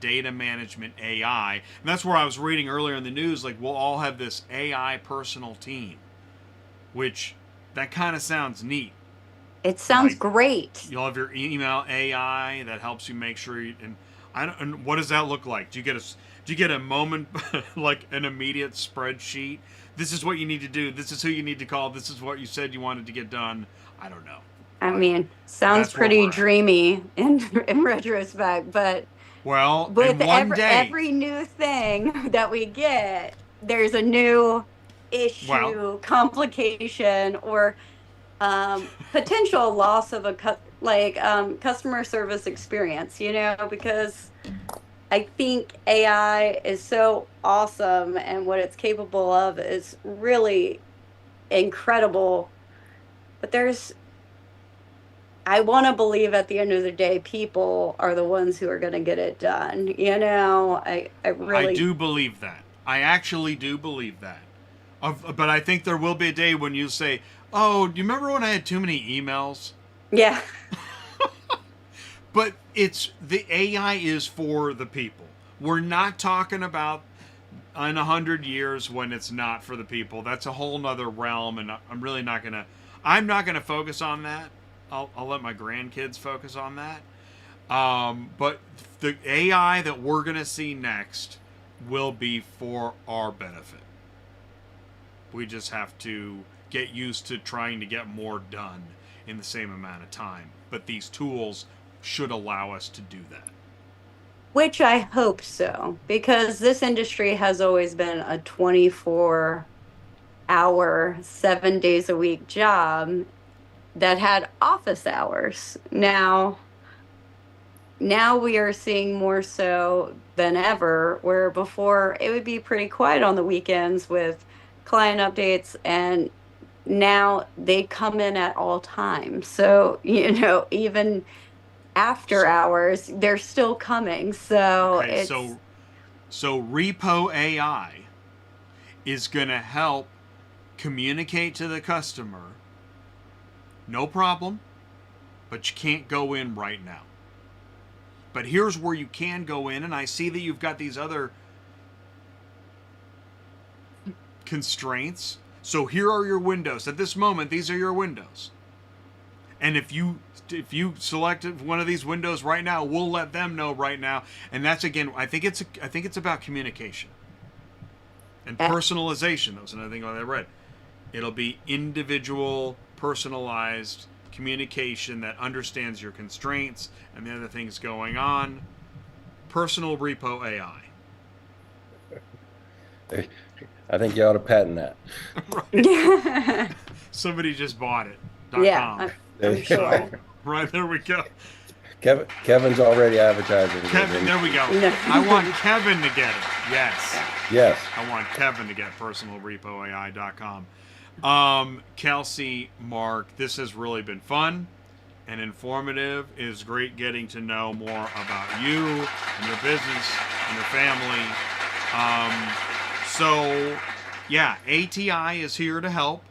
data management AI. And that's where I was reading earlier in the news, we'll all have this AI personal team, which that kind of sounds neat. It sounds great. You'll have your email AI that helps you make sure and what does that look like? Do you get a moment, like an immediate spreadsheet? This is what you need to do. This is who you need to call. This is what you said you wanted to get done. I don't know. I mean, sounds pretty dreamy in retrospect, but with every new thing that we get, there's a new issue, complication, or potential loss of a customer service experience, because I think AI is so awesome, and what it's capable of is really incredible. But I want to believe at the end of the day, people are the ones who are going to get it done. I do believe that. I actually do believe that. But I think there will be a day when you say, oh, do you remember when I had too many emails? Yeah. But the AI is for the people. We're not talking about in 100 years when it's not for the people. That's a whole nother realm, and I'm not gonna focus on that. I'll let my grandkids focus on that. But the AI that we're gonna see next will be for our benefit. We just have to get used to trying to get more done in the same amount of time. But these tools should allow us to do that. Which I hope so, because this industry has always been a 24-hour, 7 days a week job that had office hours. Now we are seeing more so than ever, where before it would be pretty quiet on the weekends with client updates, and now they come in at all times. So, even after hours, they're still coming. So so Repo AI is going to help communicate to the customer, no problem, but you can't go in right now. But here's where you can go in, and I see that you've got these other constraints. So here are your windows. At this moment, these are your windows. And if you selected one of these windows right now, we'll let them know right now. And that's, again, I think it's about communication and personalization. That was another thing I read. It'll be individual, personalized communication that understands your constraints and the other things going on. Personal Repo AI. I think you ought to patent that. Somebody just bought it. Yeah, I'm sure. Right, there we go. Kevin's already advertising. Kevin, there we go. I want Kevin to get it. Yes. Yes. I want Kevin to get personalrepoai.com. Kelsey, Mark, this has really been fun and informative. It is great getting to know more about you and your business and your family. So, yeah, ATI is here to help.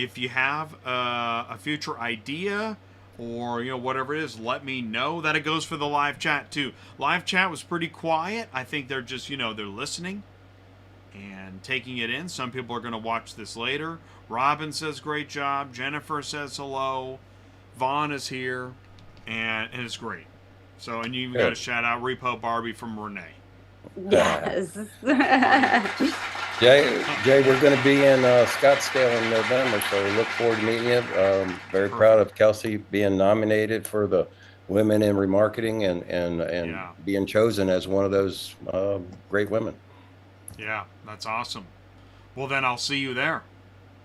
If you have a future idea or whatever it is, let me know. That it goes for the live chat too. Live chat was pretty quiet. I think they're just they're listening and taking it in. Some people are going to watch this later. Robin says great job. Jennifer says hello. Vaughn is here, and it's great. So, and you got to shout out Repo Barbie from Renee. Yes. Jay, we're going to be in Scottsdale in November, so we look forward to meeting you. Very proud of Kelsey being nominated for the Women in Remarketing and being chosen as one of those great women. Yeah, that's awesome. Well, then I'll see you there.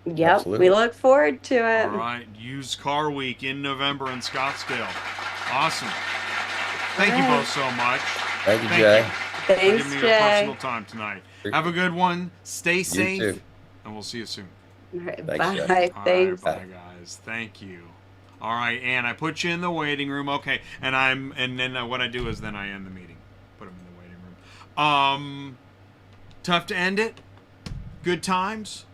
Yep, Absolutely. we look forward to it. All right, Used Car Week in November in Scottsdale. Awesome. Thank you both so much. Thank you, Jay. For Thanks, giving me your Jay. personal time tonight. Have a good one. Stay safe. too. And we'll see you soon. All right, Thanks, bye. Jay. All Thanks. right, bye, guys. Thank you. All right, and I put you in the waiting room. Okay, and then what I do is then I end the meeting. Put them in the waiting room. Tough to end it. Good times.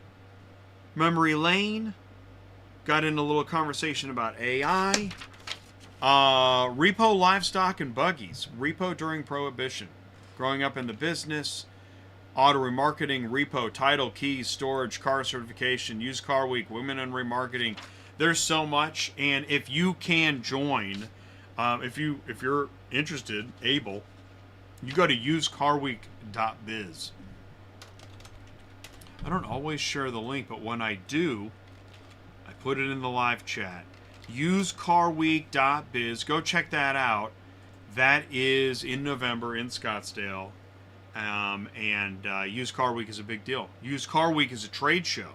Memory lane. Got in a little conversation about AI. Repo livestock and buggies. Repo during Prohibition. Growing up in the business. Auto remarketing, repo, title, keys, storage, car certification, used car week, women in remarketing. There's so much, and if you can join, if you're interested, able, you go to usedcarweek.biz. I don't always share the link, but when I do, I put it in the live chat. Usecarweek.biz. Go check that out. That is in November in Scottsdale. And Used Car Week is a big deal. Used Car Week is a trade show.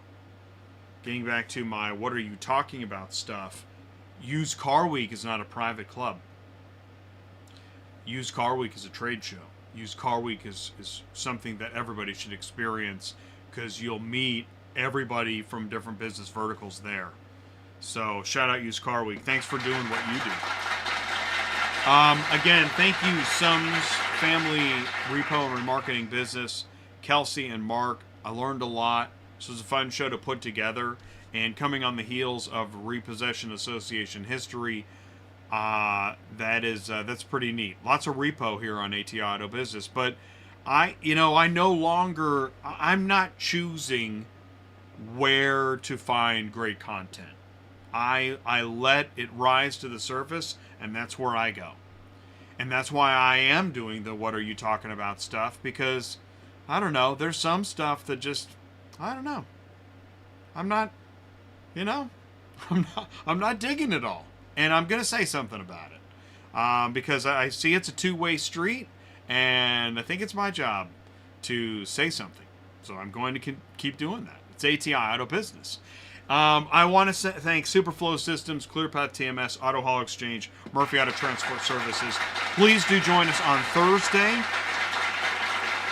Getting back to my what are you talking about stuff, Used Car Week is not a private club. Used Car Week is a trade show. Used Car Week is something that everybody should experience because you'll meet everybody from different business verticals there. So shout out Used Car Week. Thanks for doing what you do. Again, thank you, Sums Family Repo and Remarketing Business, Kelsey and Mark. I learned a lot. This was a fun show to put together. And coming on the heels of Repossession Association history, that's pretty neat. Lots of repo here on ATI Auto Business. But I'm not choosing where to find great content. I let it rise to the surface, and that's where I go. And that's why I am doing the what are you talking about stuff, because, I don't know, there's some stuff that just, I don't know. I'm not digging it all. And I'm going to say something about it. Because I see it's a two-way street, and I think it's my job to say something. So I'm going to keep doing that. It's ATI Auto Business. I want to thank Superflow Systems, ClearPath TMS, Auto Haul Exchange, Murphy Auto Transport Services. Please do join us on Thursday.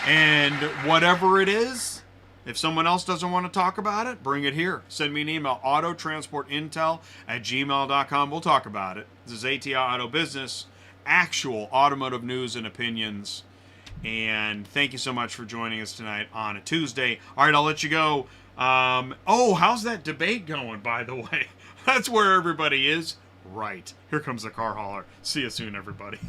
And whatever it is, if someone else doesn't want to talk about it, bring it here. Send me an email, autotransportintel@gmail.com. We'll talk about it. This is ATI Auto Business, actual automotive news and opinions. And thank you so much for joining us tonight on a Tuesday. All right, I'll let you go. How's that debate going, by the way? That's where everybody is. Right. Here comes the car hauler. See you soon, everybody.